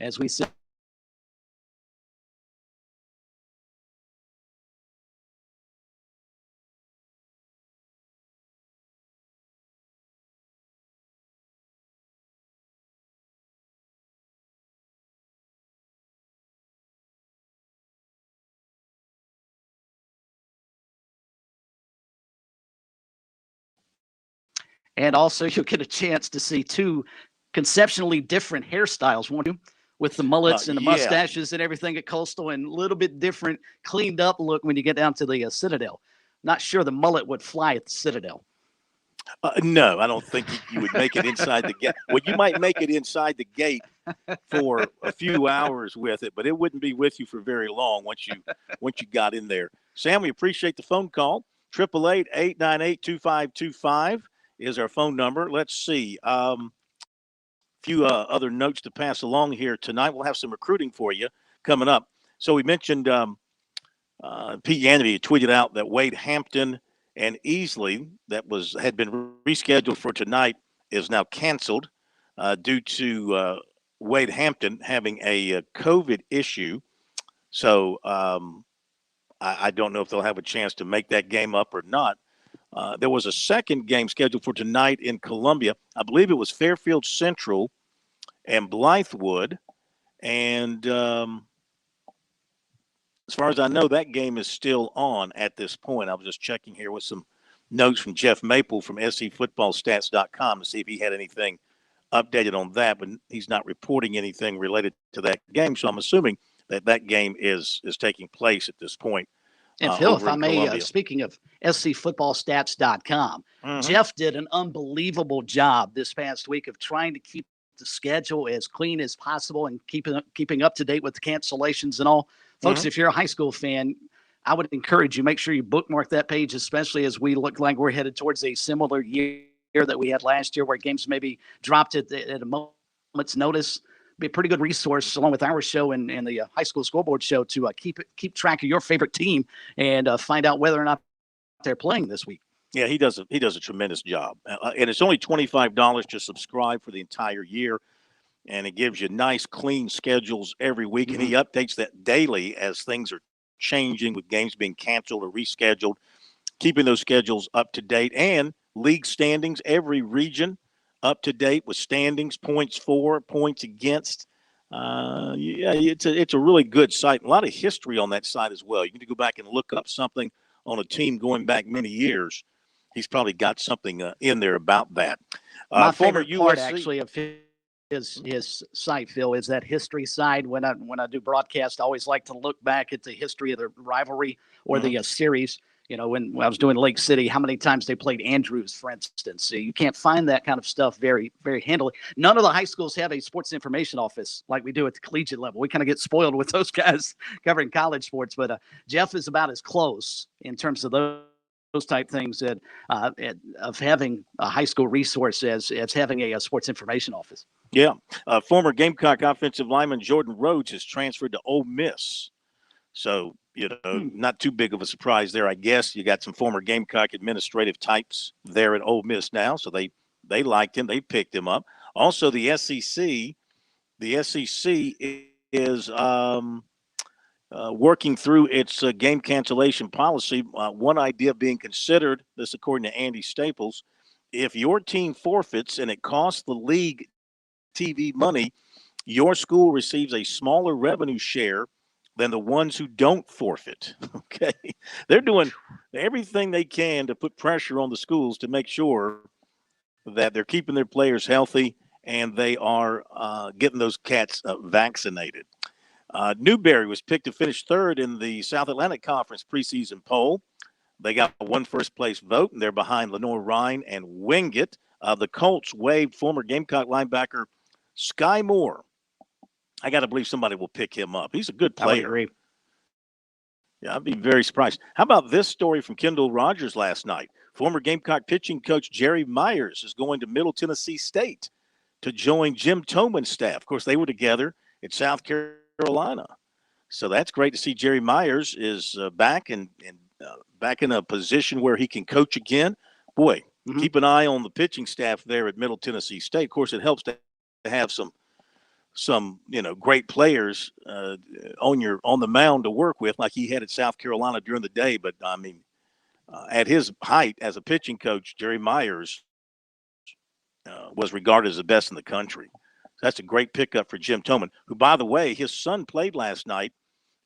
As we said. And also, you'll get a chance to see two conceptually different hairstyles, won't you? With the mullets and the mustaches and everything at Coastal, and a little bit different, cleaned up look when you get down to the Citadel. Not sure the mullet would fly at the Citadel. No, I don't think you would make it inside the gate. Well, you might make it inside the gate for a few hours with it, but it wouldn't be with you for very long once you got in there. Sam, we appreciate the phone call. 888-898-2525 is our phone number. Let's see. Few other notes to pass along here tonight. We'll have some recruiting for you coming up. So we mentioned Pete Yanity tweeted out that Wade Hampton and Easley that had been rescheduled for tonight is now canceled due to Wade Hampton having a COVID issue. So I don't know if they'll have a chance to make that game up or not. There was a second game scheduled for tonight in Columbia. I believe it was Fairfield Central and Blythewood. And as far as I know, that game is still on at this point. I was just checking here with some notes from Jeff Maple from SCFootballStats.com to see if he had anything updated on that, but he's not reporting anything related to that game. So I'm assuming that game is taking place at this point. And Phil, if I may, speaking of SCFootballStats.com, Jeff did an unbelievable job this past week of trying to keep the schedule as clean as possible and keeping up to date with the cancellations and all. Folks, if you're a high school fan, I would encourage you, make sure you bookmark that page, especially as we look like we're headed towards a similar year that we had last year where games maybe dropped at a moment's notice. Be a pretty good resource along with our show and the high school scoreboard show to keep track of your favorite team and find out whether or not they're playing this week. Yeah, he does a tremendous job, and it's only $25 to subscribe for the entire year, and it gives you nice, clean schedules every week, and he updates that daily as things are changing with games being canceled or rescheduled, keeping those schedules up to date, and league standings, every region up to date with standings, points for, points against. Yeah, it's a really good site. A lot of history on that site as well. You need to go back and look up something on a team going back many years. He's probably got something in there about that. My Former favorite part, USC, actually, of his site, Phil, is that history side. When I do broadcast, I always like to look back at the history of the rivalry or the series. You know, when I was doing Lake City, how many times they played Andrews, for instance. So you can't find that kind of stuff very, very handily. None of the high schools have a sports information office like we do at the collegiate level. We kind of get spoiled with those guys covering college sports, but Jeff is about as close in terms of those type things that of having a high school resource as having a sports information office. Yeah. Former Gamecock offensive lineman Jordan Rhodes has transferred to Ole Miss. So, you know, not too big of a surprise there, I guess. You got some former Gamecock administrative types there at Ole Miss now, so they liked him. They picked him up. Also, the SEC is working through its game cancellation policy. One idea being considered, this according to Andy Staples, if your team forfeits and it costs the league TV money, your school receives a smaller revenue share than the ones who don't forfeit. Okay. They're doing everything they can to put pressure on the schools to make sure that they're keeping their players healthy and they are getting those cats vaccinated. Newberry was picked to finish third in the South Atlantic Conference preseason poll. They got one first-place vote, and they're behind Lenoir-Rhyne and Wingate. The Colts waived former Gamecock linebacker Sky Moore. I got to believe somebody will pick him up. He's a good player. I would agree. Yeah, I'd be very surprised. How about this story from Kendall Rogers last night? Former Gamecock pitching coach Jerry Myers is going to Middle Tennessee State to join Jim Toman's staff. Of course, they were together at South Carolina. So that's great to see Jerry Myers is back and back in a position where he can coach again. Boy, keep an eye on the pitching staff there at Middle Tennessee State. Of course, it helps to have some great players on the mound to work with, like he had at South Carolina during the day. But I mean, at his height as a pitching coach, Jerry Myers was regarded as the best in the country. So that's a great pickup for Jim Toman, who, by the way, his son played last night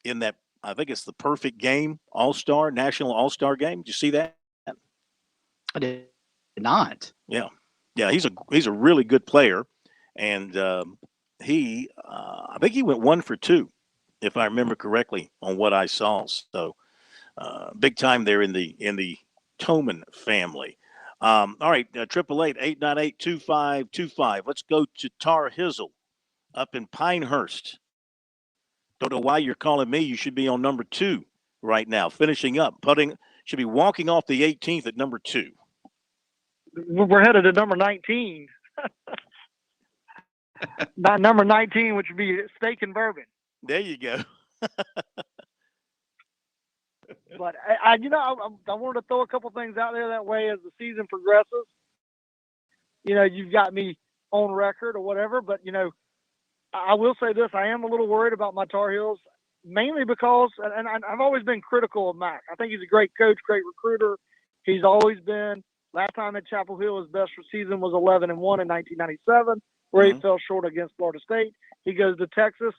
in that. I think it's the perfect game, National All-Star game. Did you see that? I did not. Yeah. He's a really good player, and I think he went 1 for 2, if I remember correctly, on what I saw. So big time there in the Toman family. All right, 888-898-2525. Let's go to Tar Hizzle up in Pinehurst. Don't know why you're calling me. You should be on number 2 right now, finishing up, should be walking off the 18th at number 2. We're headed to number 19. Not number 19, which would be steak and bourbon. There you go. But I wanted to throw a couple things out there that way as the season progresses. You've got me on record or whatever, but I will say this: I am a little worried about my Tar Heels, mainly because, and I've always been critical of Mac. I think he's a great coach, great recruiter. He's always been. Last time at Chapel Hill, his best season was 11-1 in 1997, where he fell short against Florida State. He goes to Texas.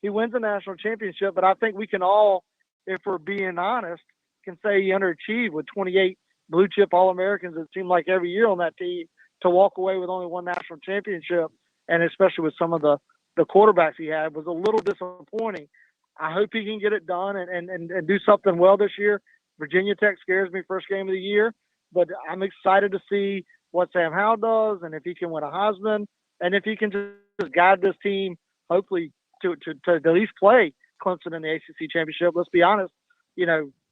He wins the national championship, but I think we can all, if we're being honest, can say he underachieved with 28 blue-chip All-Americans, it seemed like every year on that team, to walk away with only one national championship, and especially with some of the quarterbacks he had, was a little disappointing. I hope he can get it done and do something well this year. Virginia Tech scares me first game of the year, but I'm excited to see what Sam Howell does and if he can win a Heisman and if he can just guide this team, hopefully, to at least play Clemson in the ACC championship. Let's be honest,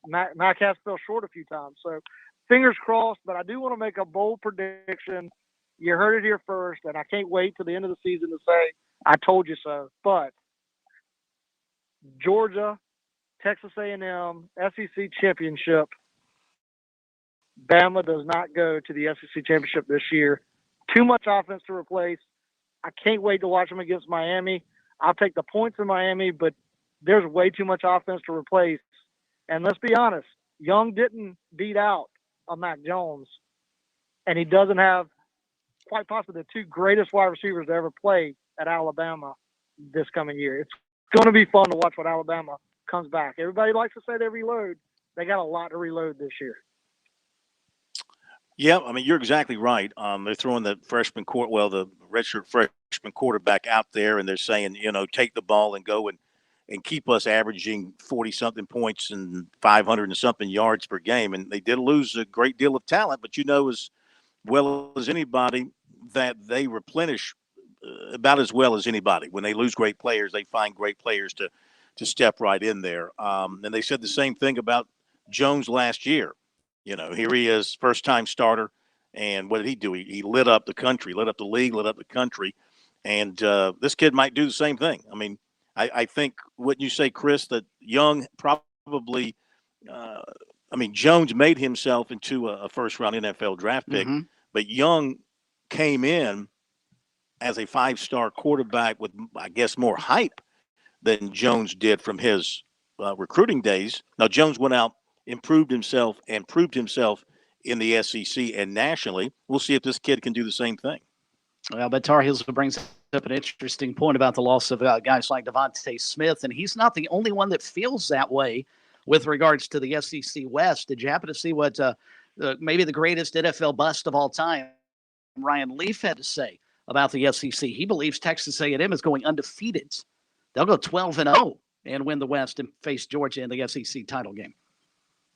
Mac has fell short a few times. So fingers crossed, but I do want to make a bold prediction. You heard it here first, and I can't wait till the end of the season to say, I told you so. But Georgia, Texas A&M, SEC championship, Bama does not go to the SEC championship this year. Too much offense to replace. I can't wait to watch them against Miami. I'll take the points in Miami, but there's way too much offense to replace. And let's be honest, Young didn't beat out a Mac Jones, and he doesn't have quite possibly the two greatest wide receivers to ever play at Alabama this coming year. It's going to be fun to watch what Alabama comes back. Everybody likes to say they reload. They got a lot to reload this year. Yeah, I mean, you're exactly right. They're throwing the the redshirt freshman quarterback out there, and they're saying, take the ball and go and keep us averaging 40-something points and 500 and something yards per game. And they did lose a great deal of talent, but as well as anybody that they replenish about as well as anybody. When they lose great players, they find great players to step right in there. And they said the same thing about Jones last year. Here he is, first-time starter, and what did he do? He lit up the country, lit up the league, lit up the country, and this kid might do the same thing. I mean, I think, wouldn't you say, Chris, that Young probably Jones made himself into a first-round NFL draft pick, but Young came in as a five-star quarterback with, I guess, more hype than Jones did from his recruiting days. Now, Jones went out, improved himself, and proved himself in the SEC and nationally. We'll see if this kid can do the same thing. Well, but Tar Heels brings up an interesting point about the loss of guys like Devontae Smith, and he's not the only one that feels that way with regards to the SEC West. Did you happen to see what maybe the greatest NFL bust of all time, Ryan Leaf, had to say about the SEC? He believes Texas A&M is going undefeated. They'll go 12-0 and win the West and face Georgia in the SEC title game.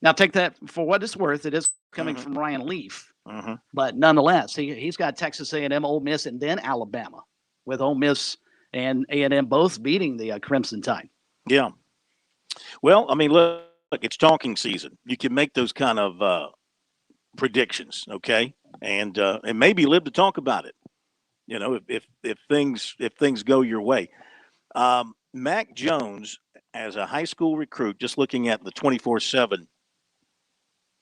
Now, take that for what it's worth. It is coming from Ryan Leaf. But nonetheless, he's got Texas A&M, Ole Miss, and then Alabama, with Ole Miss and A&M both beating the Crimson Tide. Yeah. Well, I mean, look, it's talking season. You can make those kind of predictions, okay, and maybe live to talk about it. If things go your way. Mac Jones, as a high school recruit, just looking at the 24/7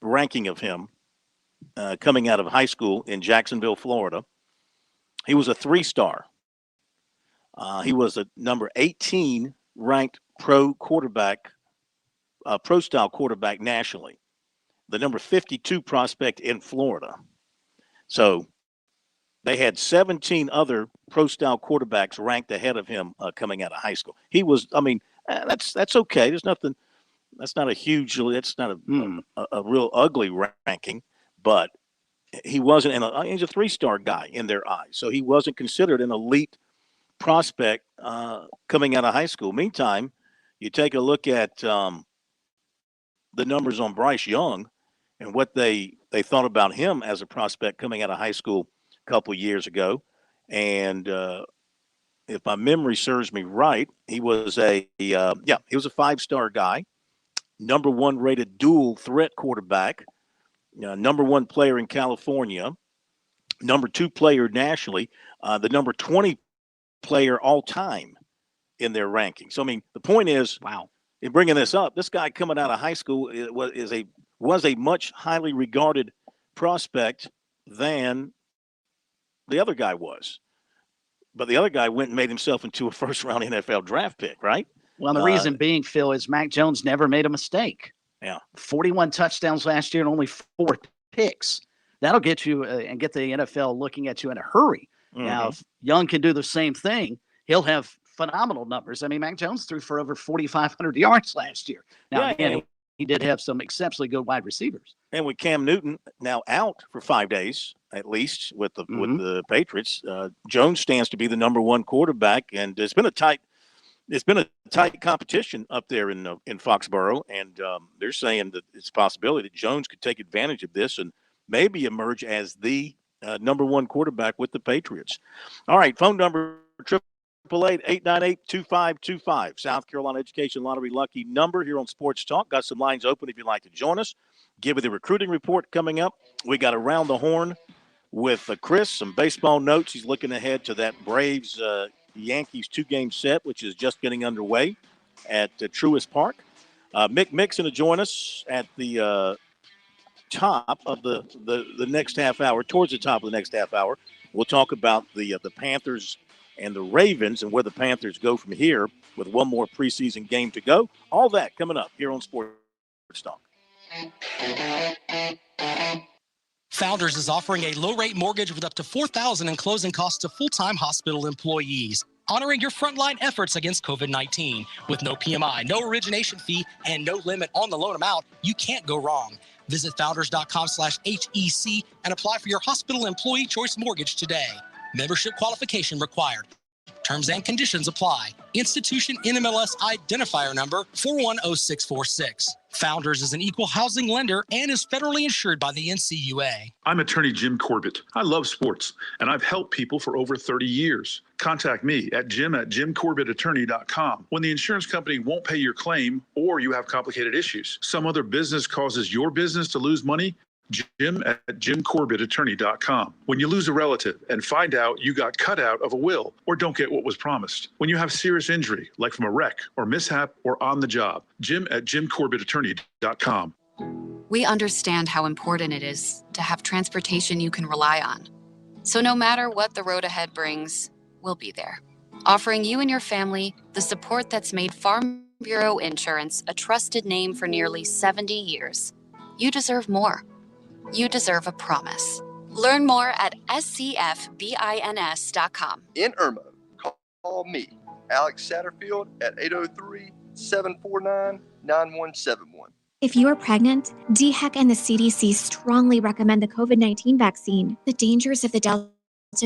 ranking of him coming out of high school in Jacksonville, Florida, he was a 3-star. He was a number 18 ranked pro style quarterback nationally, the number 52 prospect in Florida. So they had 17 other pro style quarterbacks ranked ahead of him coming out of high school. He was, that's okay. There's nothing. That's not a huge. That's not a real ugly ranking, but he wasn't. He's a 3-star guy in their eyes, so he wasn't considered an elite prospect coming out of high school. Meantime, you take a look at the numbers on Bryce Young and what they thought about him as a prospect coming out of high school a couple years ago, and if my memory serves me right, he was a 5-star guy. Number 1 rated dual threat quarterback, number 1 player in California, number 2 player nationally, the number 20 player all time in their rankings. So, I mean, the point is, in bringing this up, this guy coming out of high school was a much highly regarded prospect than the other guy was. But the other guy went and made himself into a first-round NFL draft pick, right? Well, the reason being, Phil, is Mac Jones never made a mistake. Yeah. 41 touchdowns last year and only 4 picks. That'll get you and get the NFL looking at you in a hurry. Now, if Young can do the same thing, he'll have phenomenal numbers. I mean, Mac Jones threw for over 4,500 yards last year. Now, again, he did have some exceptionally good wide receivers. And with Cam Newton now out for 5 days, at least with the Patriots, Jones stands to be the number 1 quarterback, and it's been a tight competition up there in Foxborough, and they're saying that it's a possibility that Jones could take advantage of this and maybe emerge as the number 1 quarterback with the Patriots. All right, phone number 888-898-2525. South Carolina Education Lottery lucky number here on Sports Talk. Got some lines open if you'd like to join us. Give you the recruiting report coming up. We got Around the Horn with Chris, some baseball notes. He's looking ahead to that Braves Yankees 2-game set, which is just getting underway at Truist Park. Mick Mixon to join us at the top of the next half hour, towards the top of the next half hour, we'll talk about the Panthers and the Ravens and where the Panthers go from here with one more preseason game to go. All that coming up here on Sports Talk. Founders is offering a low-rate mortgage with up to $4,000 in closing costs to full-time hospital employees, honoring your frontline efforts against COVID-19. With no PMI, no origination fee, and no limit on the loan amount, you can't go wrong. Visit founders.com/HEC and apply for your hospital employee choice mortgage today. Membership qualification required. Terms and conditions apply. Institution NMLS identifier number 410646. Founders is an equal housing lender and is federally insured by the NCUA. I'm attorney Jim Corbett. I love sports, and I've helped people for over 30 years. Contact me at jim@jimcorbettattorney.com when the insurance company won't pay your claim or you have complicated issues. Some other business causes your business to lose money. Jim@jimcorbettattorney.com. When you lose a relative and find out you got cut out of a will or don't get what was promised. When you have serious injury, like from a wreck or mishap or on the job. Jim@jimcorbettattorney.com. We understand how important it is to have transportation you can rely on. So no matter what the road ahead brings, we'll be there, offering you and your family the support that's made Farm Bureau Insurance a trusted name for nearly 70 years. You deserve more. You deserve a promise. Learn more at scfbins.com. In Irmo, call me, Alex Satterfield, at 803-749-9171. If you are pregnant, DHEC and the CDC strongly recommend the COVID-19 vaccine. The dangers of the Delta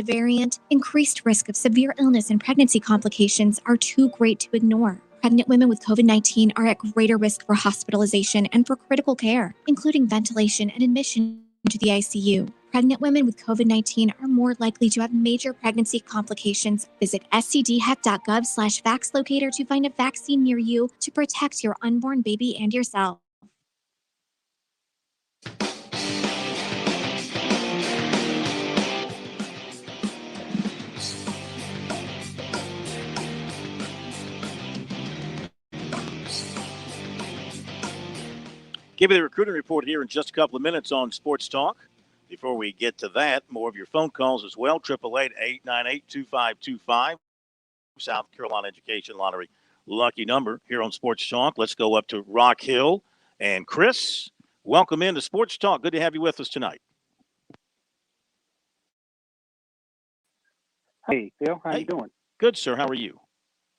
variant, increased risk of severe illness and pregnancy complications are too great to ignore. Pregnant women with COVID-19 are at greater risk for hospitalization and for critical care, including ventilation and admission to the ICU. Pregnant women with COVID-19 are more likely to have major pregnancy complications. Visit scdhec.gov/vaxlocator to find a vaccine near you to protect your unborn baby and yourself. Give you the recruiting report here in just a couple of minutes on Sports Talk. Before we get to that, more of your phone calls as well. 888-898-2525. South Carolina Education Lottery lucky number here on Sports Talk. Let's go up to Rock Hill. And Chris, welcome into Sports Talk. Good to have you with us tonight. Hey, Phil, how you doing? Good, sir. How are you?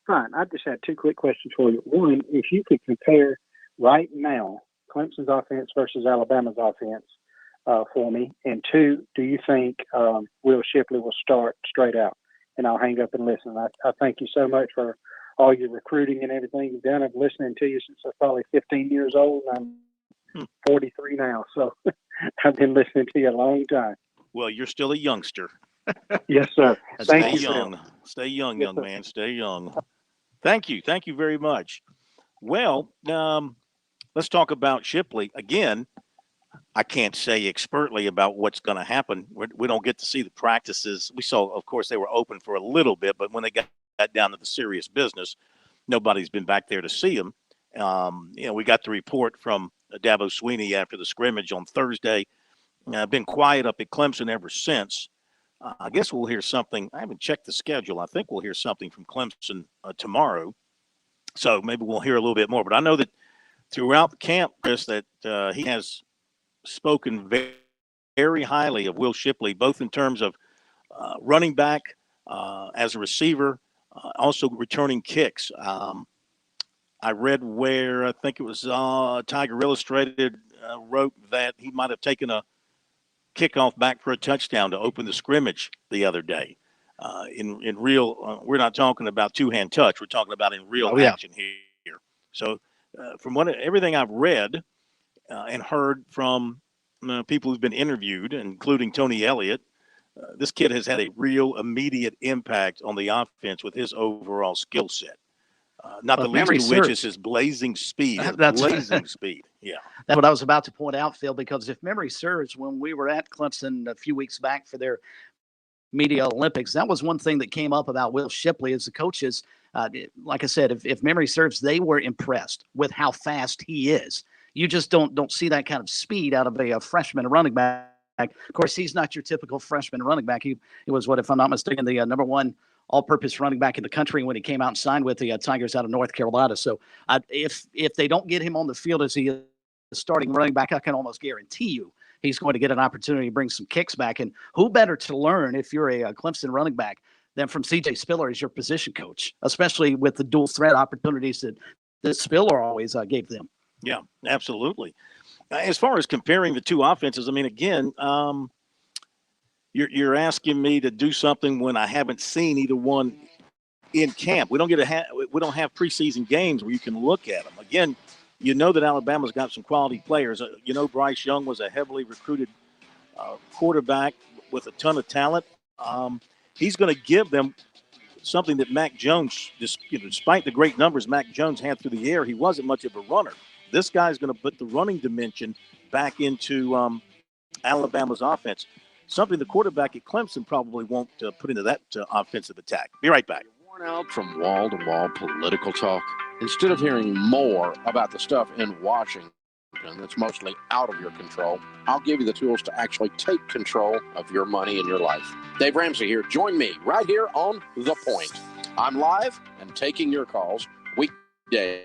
Fine. I just had two quick questions for you. One, if you could compare right now Clemson's offense versus Alabama's offense for me. And two, do you think Will Shipley will start straight out? And I'll hang up and listen. I thank you so much for all your recruiting and everything you've done. I've been listening to you since I was probably 15 years old. And I'm 43 now, so I've been listening to you a long time. Well, you're still a youngster. Yes, sir. Stay young. Stay young, young man. Stay young. Thank you. Thank you very much. Well, let's talk about Shipley. Again, I can't say expertly about what's going to happen. We don't get to see the practices. We saw, of course, they were open for a little bit, but when they got down to the serious business, nobody's been back there to see them. We got the report from Dabo Sweeney after the scrimmage on Thursday. Been quiet up at Clemson ever since. I guess we'll hear something. I haven't checked the schedule. I think we'll hear something from Clemson tomorrow. So maybe we'll hear a little bit more. But I know that throughout the camp, Chris, that he has spoken very, very highly of Will Shipley, both in terms of running back, as a receiver, also returning kicks. I read where I think it was Tiger Illustrated wrote that he might have taken a kickoff back for a touchdown to open the scrimmage the other day. In real, we're not talking about two-hand touch. We're talking about in real action here. So from everything I've read and heard from people who've been interviewed, including Tony Elliott, this kid has had a real immediate impact on the offense with his overall skill set. Not the least of which is his blazing speed. Blazing speed. Yeah. That's what I was about to point out, Phil, because if memory serves, when we were at Clemson a few weeks back for their Media Olympics, that was one thing that came up about Will Shipley as the coaches. Like I said, if memory serves, they were impressed with how fast he is. You just don't see that kind of speed out of a freshman running back. Of course, he's not your typical freshman running back. He was, what, if I'm not mistaken, the number one all-purpose running back in the country when he came out and signed with the Tigers out of North Carolina. So if they don't get him on the field as he starting running back, I can almost guarantee you he's going to get an opportunity to bring some kicks back. And who better to learn if you're a Clemson running back than from C.J. Spiller as your position coach, especially with the dual threat opportunities that Spiller always gave them. Yeah, absolutely. As far as comparing the two offenses, I mean, again, you're asking me to do something when I haven't seen either one in camp. We don't have preseason games where you can look at them. Again, you know that Alabama's got some quality players. You know, Bryce Young was a heavily recruited quarterback with a ton of talent. He's going to give them something that Mac Jones, despite the great numbers Mac Jones had through the air, he wasn't much of a runner. This guy's going to put the running dimension back into Alabama's offense, something the quarterback at Clemson probably won't put into that offensive attack. Be right back. Worn out from wall-to-wall political talk? Instead of hearing more about the stuff in Washington that's mostly out of your control, I'll give you the tools to actually take control of your money and your life. Dave Ramsey here. Join me right here on The Point. I'm live and taking your calls weekdays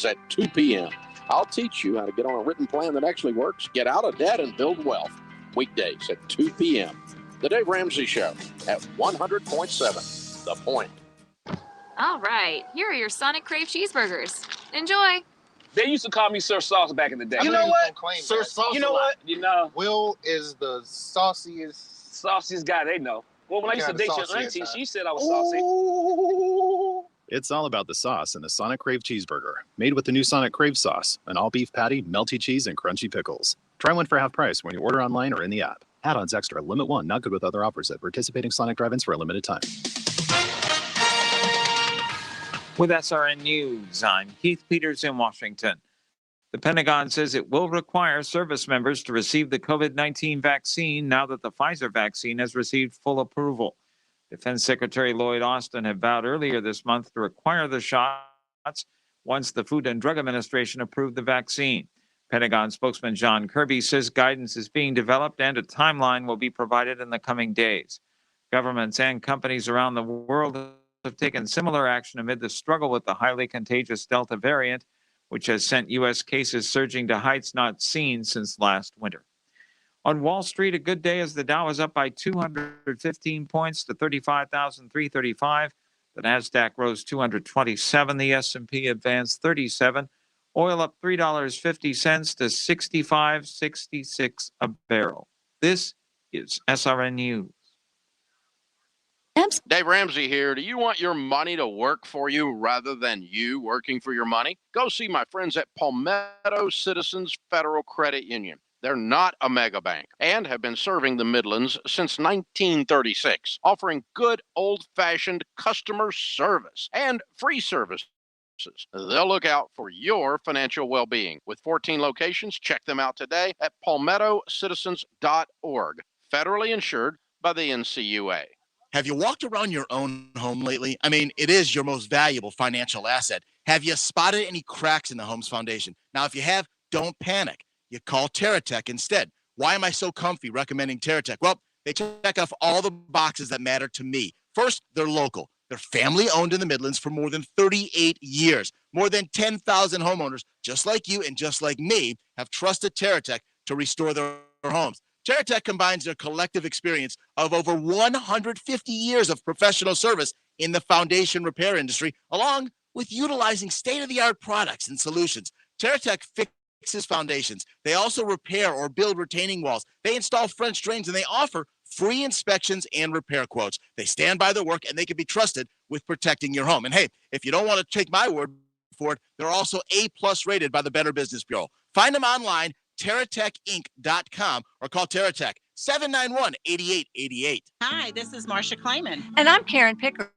at 2 p.m. I'll teach you how to get on a written plan that actually works, get out of debt, and build wealth. Weekdays at 2 p.m. The Dave Ramsey Show at 100.7 The Point. All right, here are your Sonic Crave cheeseburgers. Enjoy. They used to call me Sir Sauce back in the day. You know what? Sir Sauce. You know what? You know, Will is the sauciest guy they know. Well, when I used to date your auntie, she said I was saucy. It's all about the sauce in the Sonic Crave cheeseburger. Made with the new Sonic Crave sauce, an all-beef patty, melty cheese, and crunchy pickles. Try one for half price when you order online or in the app. Add-ons extra. Limit 1. Not good with other offers at participating Sonic drive-ins for a limited time. With SRN News, I'm Keith Peters in Washington. The Pentagon says it will require service members to receive the COVID-19 vaccine now that the Pfizer vaccine has received full approval. Defense Secretary Lloyd Austin had vowed earlier this month to require the shots once the Food and Drug Administration approved the vaccine. Pentagon spokesman John Kirby says guidance is being developed and a timeline will be provided in the coming days. Governments and companies around the world have taken similar action amid the struggle with the highly contagious Delta variant, which has sent U.S. cases surging to heights not seen since last winter. On Wall Street, a good day as the Dow is up by 215 points to 35,335. The Nasdaq rose 227. The S&P advanced 37. Oil up $3.50 to $65.66 a barrel. This is SRN News. Dave Ramsey here. Do you want your money to work for you rather than you working for your money? Go see my friends at Palmetto Citizens Federal Credit Union. They're not a mega bank and have been serving the Midlands since 1936, offering good old-fashioned customer service and free services. They'll look out for your financial well-being. With 14 locations, check them out today at palmettocitizens.org. Federally insured by the NCUA. Have you walked around your own home lately? I mean, it is your most valuable financial asset. Have you spotted any cracks in the home's foundation? Now, if you have, don't panic. You call TerraTech instead. Why am I so comfy recommending TerraTech? Well, they check off all the boxes that matter to me. First, they're local. They're family-owned in the Midlands for more than 38 years. More than 10,000 homeowners, just like you and just like me, have trusted TerraTech to restore their homes. TerraTech combines their collective experience of over 150 years of professional service in the foundation repair industry, along with utilizing state-of-the-art products and solutions. TerraTech fixes foundations. They also repair or build retaining walls. They install French drains, and they offer free inspections and repair quotes. They stand by their work, and they can be trusted with protecting your home. And hey, if you don't want to take my word for it, they're also A+ rated by the Better Business Bureau. Find them online, TerraTechInc.com, or call TerraTech 791-8888. Hi, this is Marcia Clayman. And I'm Karen Picker.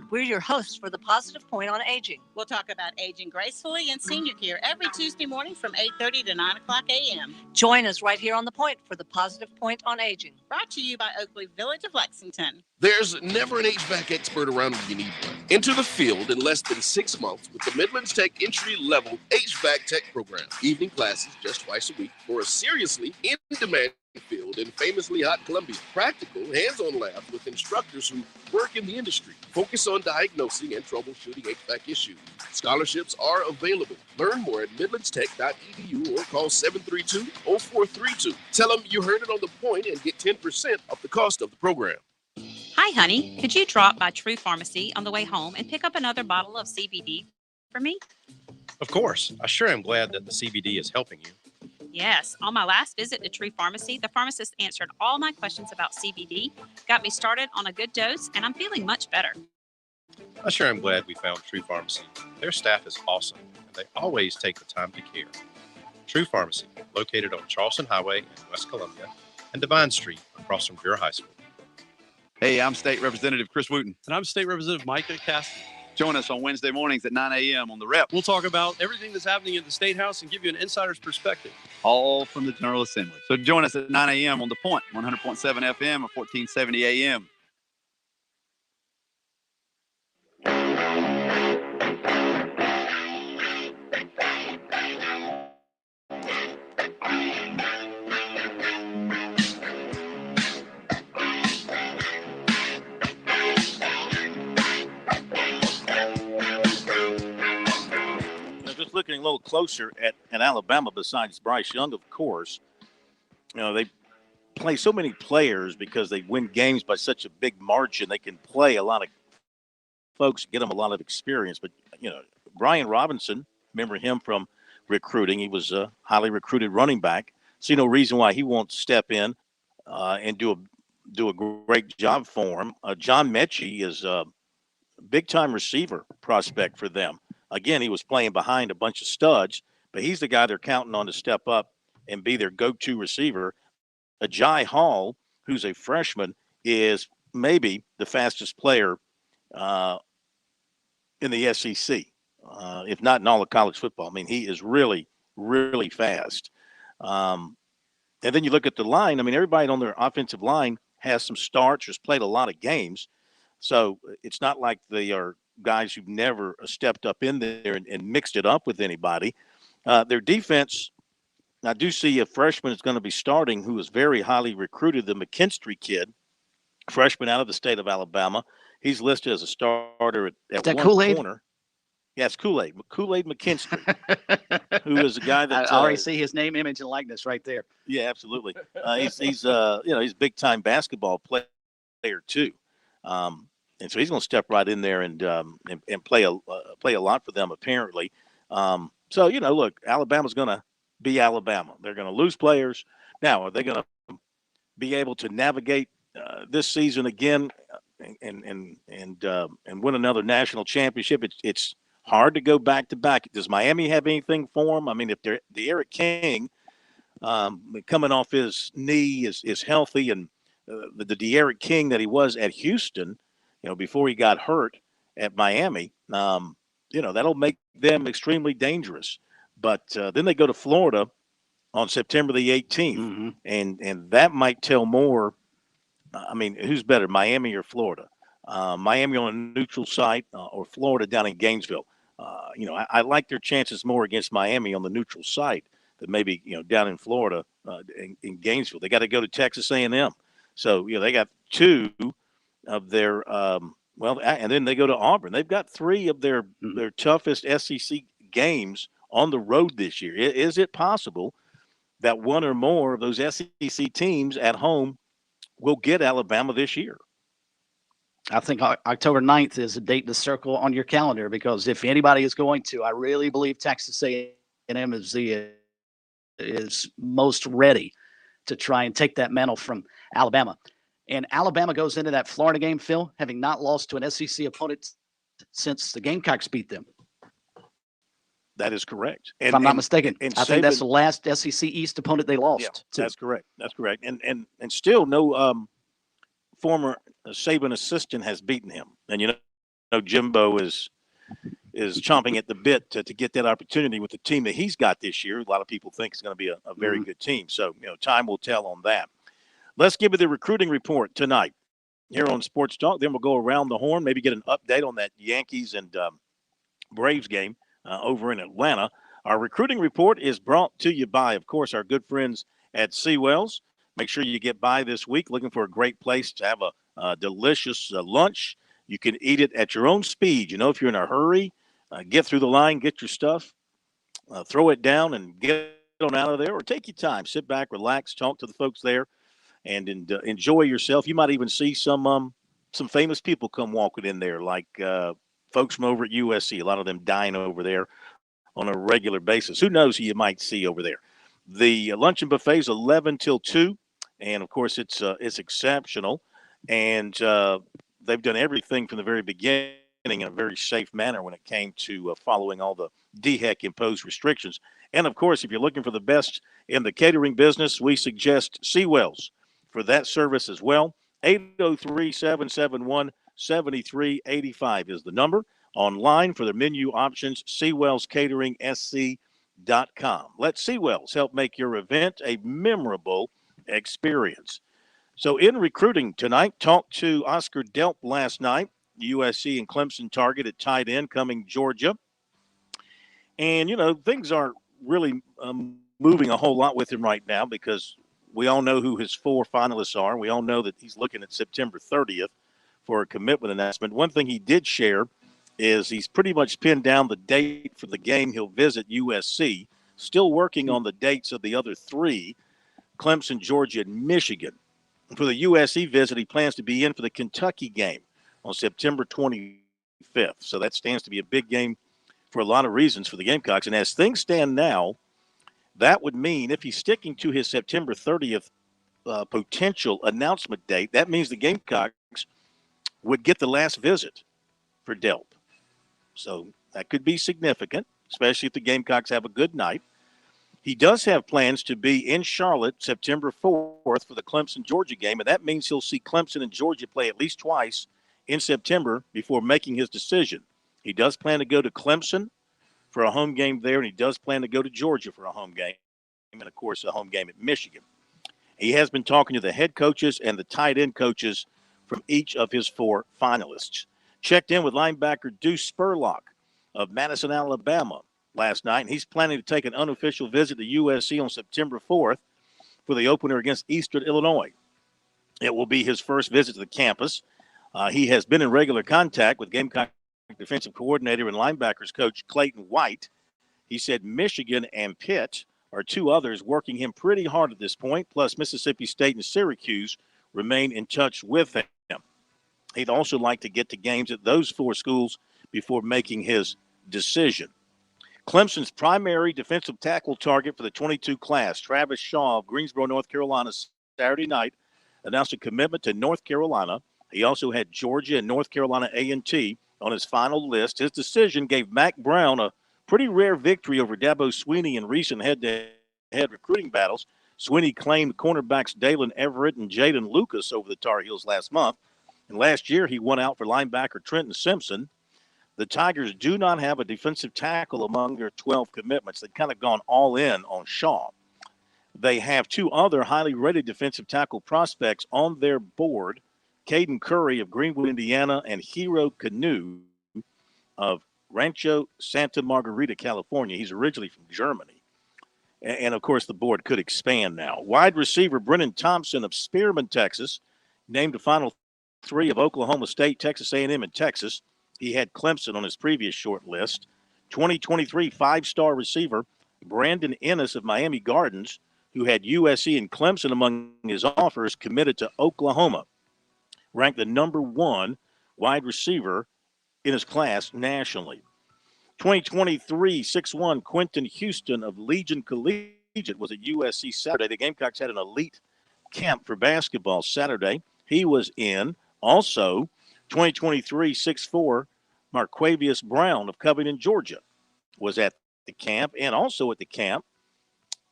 We're your hosts for the Positive Point on Aging. We'll talk about aging gracefully and senior care every Tuesday morning from 8:30 to 9 o'clock a.m. Join us right here on the Point for the Positive Point on Aging. Brought to you by Oakley Village of Lexington. There's never an HVAC expert around when you need one. Enter the field in less than 6 months with the Midlands Tech entry-level HVAC Tech program. Evening classes just twice a week for a seriously in-demand field in famously hot Columbia. Practical, hands-on labs with instructors who work in the industry. Focus on diagnosing and troubleshooting HVAC issues. Scholarships are available. Learn more at midlandstech.edu or call 732-0432. Tell them you heard it on the Point and get 10% off the cost of the program. Hi, honey. Could you drop by True Pharmacy on the way home and pick up another bottle of CBD for me? Of course. I sure am glad that the CBD is helping you. Yes. On my last visit to True Pharmacy, the pharmacist answered all my questions about CBD, got me started on a good dose, and I'm feeling much better. I sure am glad we found True Pharmacy. Their staff is awesome, and they always take the time to care. True Pharmacy, located on Charleston Highway in West Columbia and Divine Street across from Bureau High School. Hey, I'm State Representative Chris Wooten. And I'm State Representative Micah Cassidy. Join us on Wednesday mornings at 9 a.m. on The Rep. We'll talk about everything that's happening at the State House and give you an insider's perspective. All from the General Assembly. So join us at 9 a.m. on The Point, 100.7 FM and 1470 a.m. Looking a little closer at Alabama, besides Bryce Young, of course, they play so many players because they win games by such a big margin. They can play a lot of folks, get them a lot of experience. But, Brian Robinson, remember him from recruiting. He was a highly recruited running back. See no reason why he won't step in and do a great job for him. John Mechie is a big-time receiver prospect for them. Again, he was playing behind a bunch of studs, but he's the guy they're counting on to step up and be their go-to receiver. Ajay Hall, who's a freshman, is maybe the fastest player in the SEC, if not in all of college football. I mean, he is really, really fast. And then you look at the line. I mean, everybody on their offensive line has some starts or has played a lot of games. So it's not like they are guys who've never stepped up in there and mixed it up with anybody. Their defense, I do see a freshman is going to be starting who is very highly recruited, the McKinstry kid, freshman out of the state of Alabama. He's listed as a starter at one Kool-Aid? corner. Yeah, it's Kool-Aid McKinstry, who is a guy that I already see his name, image, and likeness right there. Yeah, absolutely. He's a big time basketball player too. And so he's going to step right in there and play a lot for them, apparently. So, look, Alabama's going to be Alabama. They're going to lose players. Now, are they going to be able to navigate this season again and win another national championship? It's hard to go back to back. Does Miami have anything for them? I mean, if the Eric King coming off his knee is healthy, and the De'Aaron King that he was at Houston, before he got hurt at Miami, that'll make them extremely dangerous. But then they go to Florida on September the 18th, and that might tell more. I mean, who's better, Miami or Florida? Miami on a neutral site or Florida down in Gainesville. I like their chances more against Miami on the neutral site than maybe down in Florida in Gainesville. They got to go to Texas A&M, so they got two of their and then they go to Auburn. They've got three of their toughest SEC games on the road this year. Is it possible that one or more of those SEC teams at home will get Alabama this year? I think October 9th is a date to circle on your calendar, because if anybody is going to, I really believe Texas A&M is most ready to try and take that mantle from Alabama. And Alabama goes into that Florida game, Phil, having not lost to an SEC opponent since the Gamecocks beat them. That is correct. If I'm not mistaken. I think that's the last SEC East opponent they lost. Yeah, that's correct. That's correct. And still no former Saban assistant has beaten him. And Jimbo is chomping at the bit to get that opportunity with the team that he's got this year. A lot of people think it's going to be a very good team. So, time will tell on that. Let's give you the recruiting report tonight here on Sports Talk. Then we'll go around the horn, maybe get an update on that Yankees and Braves game over in Atlanta. Our recruiting report is brought to you by, of course, our good friends at Seawells. Make sure you get by this week looking for a great place to have a delicious lunch. You can eat it at your own speed. If you're in a hurry, get through the line, get your stuff, throw it down, and get on out of there, or take your time. Sit back, relax, talk to the folks there, and enjoy yourself. You might even see some famous people come walking in there, like folks from over at USC. A lot of them dine over there on a regular basis. Who knows who you might see over there? The luncheon buffet is 11 till 2, and, of course, it's exceptional. And they've done everything from the very beginning in a very safe manner when it came to following all the DHEC imposed restrictions. And, of course, if you're looking for the best in the catering business, we suggest Seawells for that service as well. 803-771-7385 is the number. Online for their menu options, SeawellsCateringSC.com. Let Seawells help make your event a memorable experience. So in recruiting tonight, talked to Oscar Delp last night, USC and Clemson target at tight end coming Georgia. And, things aren't really moving a whole lot with him right now because we all know who his 4 finalists are. We all know that he's looking at September 30th for a commitment announcement. One thing he did share is he's pretty much pinned down the date for the game he'll visit USC, still working on the dates of the other 3, Clemson, Georgia, and Michigan. For the USC visit, he plans to be in for the Kentucky game on September 25th. So that stands to be a big game for a lot of reasons for the Gamecocks. And as things stand now, that would mean if he's sticking to his September 30th potential announcement date, that means the Gamecocks would get the last visit for Delp. So that could be significant, especially if the Gamecocks have a good night. He does have plans to be in Charlotte September 4th for the Clemson-Georgia game, and that means he'll see Clemson and Georgia play at least twice in September before making his decision. He does plan to go to Clemson for a home game there, and he does plan to go to Georgia for a home game, and, of course, a home game at Michigan. He has been talking to the head coaches and the tight end coaches from each of his 4 finalists. Checked in with linebacker Deuce Spurlock of Madison, Alabama last night, and he's planning to take an unofficial visit to USC on September 4th for the opener against Eastern Illinois. It will be his first visit to the campus. He has been in regular contact with Gamecock defensive coordinator and linebackers coach Clayton White. He said Michigan and Pitt are 2 others working him pretty hard at this point, plus Mississippi State and Syracuse remain in touch with him. He'd also like to get to games at those 4 schools before making his decision. Clemson's primary defensive tackle target for the 22 class, Travis Shaw of Greensboro, North Carolina, Saturday night, announced a commitment to North Carolina. He also had Georgia and North Carolina A&T on his final list. His decision gave Mack Brown a pretty rare victory over Dabo Swinney in recent head-to-head recruiting battles. Swinney claimed cornerbacks Dalen Everett and Jaden Lucas over the Tar Heels last month. And last year, he won out for linebacker Trenton Simpson. The Tigers do not have a defensive tackle among their 12 commitments. They've kind of gone all in on Shaw. They have 2 other highly rated defensive tackle prospects on their board, Caden Curry of Greenwood, Indiana, and Hero Canoe of Rancho Santa Margarita, California. He's originally from Germany. And, of course, the board could expand now. Wide receiver Brennan Thompson of Spearman, Texas, named the final 3 of Oklahoma State, Texas A&M, and Texas. He had Clemson on his previous short list. 2023 5-star receiver Brandon Ennis of Miami Gardens, who had USC and Clemson among his offers, committed to Oklahoma. Ranked the number 1 wide receiver in his class nationally. 2023 6'1" Quentin Houston of Legion Collegiate was at USC Saturday. The Gamecocks had an elite camp for basketball Saturday. He was in. Also, 2023 6'4" Marquavius Brown of Covington, Georgia, was at the camp. And also at the camp,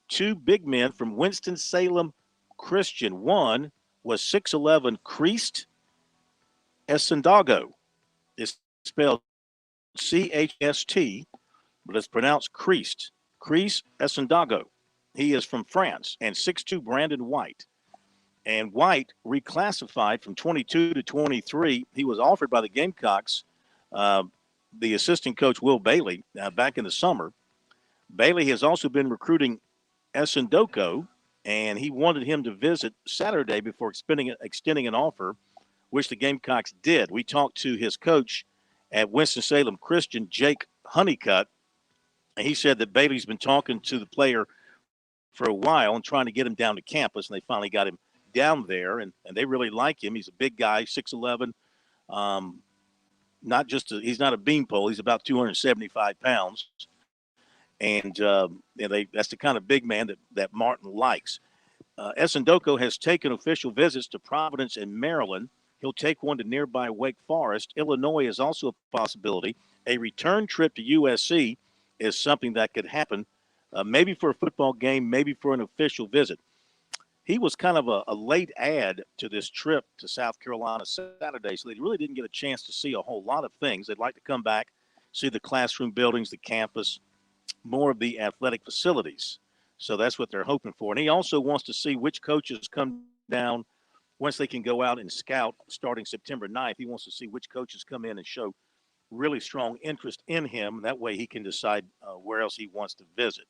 2 big men from Winston-Salem Christian. One was 6'11" Christ Esendago. Is spelled C-H-S-T, but it's pronounced Christ. Chris Esendago. He is from France. And 6'2", Brandon White. And White reclassified from 22 to 23. He was offered by the Gamecocks, the assistant coach Will Bailey, back in the summer. Bailey has also been recruiting Esendoko, and he wanted him to visit Saturday before extending an offer, which the Gamecocks did. We talked to his coach at Winston-Salem Christian, Jake Honeycutt, and he said that Bailey's been talking to the player for a while and trying to get him down to campus, and they finally got him down there, and they really like him. He's a big guy, 6'11". He's not a beanpole. He's about 275 pounds. And that's the kind of big man that Martin likes. Esendoko has taken official visits to Providence and Maryland. He'll take one to nearby Wake Forest. Illinois is also a possibility. A return trip to USC is something that could happen, maybe for a football game, maybe for an official visit. He was kind of a late add to this trip to South Carolina Saturday, so they really didn't get a chance to see a whole lot of things. They'd like to come back, see the classroom buildings, the campus, more of the athletic facilities. So that's what they're hoping for. And he also wants to see which coaches come down once they can go out and scout starting September 9th. He wants to see which coaches come in and show really strong interest in him. That way he can decide where else he wants to visit.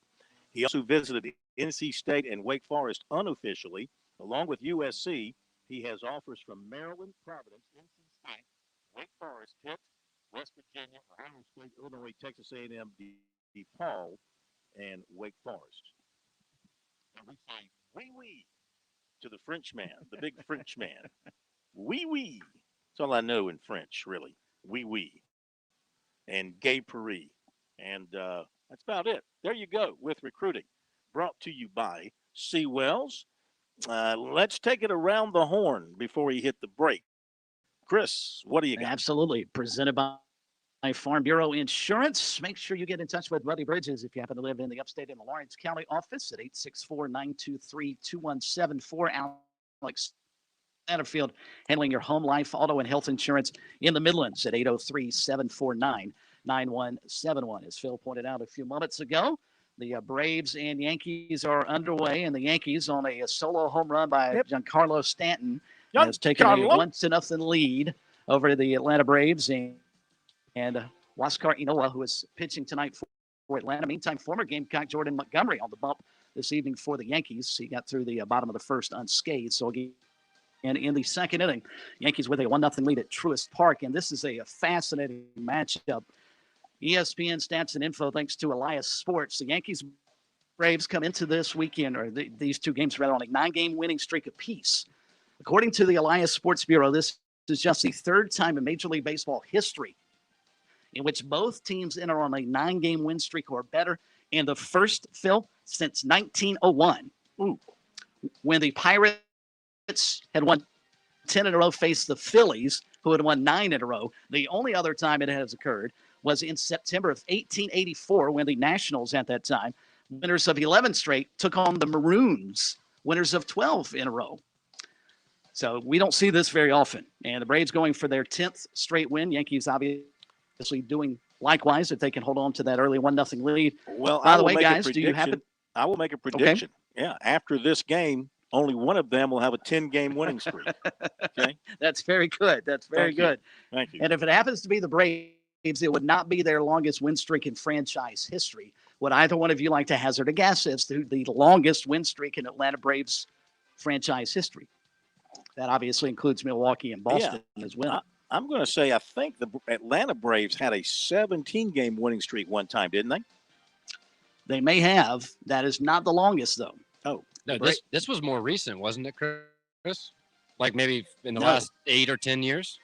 He also visited NC State and Wake Forest unofficially. Along with USC, he has offers from Maryland, Providence, NC State, Wake Forest, Pitt, West Virginia, Ohio State, Illinois, Texas A&M, DePaul, and Wake Forest. And we say, oui, oui, to the Frenchman, the big Frenchman. Oui, oui. That's all I know in French, really. Oui, oui. And Gay Paris. And that's about it. There you go with recruiting. Brought to you by C. Wells. Let's take it around the horn before we hit the break. Chris, what do you got? Absolutely. Presented by Farm Bureau Insurance. Make sure you get in touch with Buddy Bridges if you happen to live in the upstate in the Lawrence County office at 864-923-2174. Alex Satterfield handling your home, life, auto, and health insurance in the Midlands at 803-749-9171. As Phil pointed out a few moments ago, the Braves and Yankees are underway, and the Yankees on a solo home run by Giancarlo Stanton has taken a 1-0 lead over the Atlanta Braves. And Huascar Inoa, who is pitching tonight for Atlanta. Meantime, former Gamecock Jordan Montgomery on the bump this evening for the Yankees. He got through the bottom of the first unscathed. So again, in the second inning, Yankees with a 1-0 lead at Truist Park. And this is a fascinating matchup. ESPN stats and info thanks to Elias Sports. The Yankees Braves come into this weekend, or these two games rather, on a 9-game winning streak apiece. According to the Elias Sports Bureau, this is just the third time in Major League Baseball history in which both teams enter on a 9-game win streak or better, and the first, Phil, since 1901, when the Pirates had won 10 in a row, faced the Phillies, who had won 9 in a row. The only other time it has occurred was in September of 1884, when the Nationals at that time, winners of 11 straight, took on the Maroons, winners of 12 in a row. So we don't see this very often. And the Braves going for their 10th straight win. Yankees obviously doing likewise if they can hold on to that early 1-0 lead. Well, by the way, guys, do you have it? I will make a prediction. Okay. Yeah, after this game, only one of them will have a 10-game winning streak. Okay, that's very good. That's very good. Thank you. And if it happens to be the Braves, it would not be their longest win streak in franchise history. Would either one of you like to hazard a guess as to the longest win streak in Atlanta Braves franchise history? That obviously includes Milwaukee and Boston as well. I'm going to say I think the Atlanta Braves had a 17-game winning streak one time, didn't they? They may have. That is not the longest, though. Oh. No, this was more recent, wasn't it, Chris? Like maybe in the last 8 or 10 years?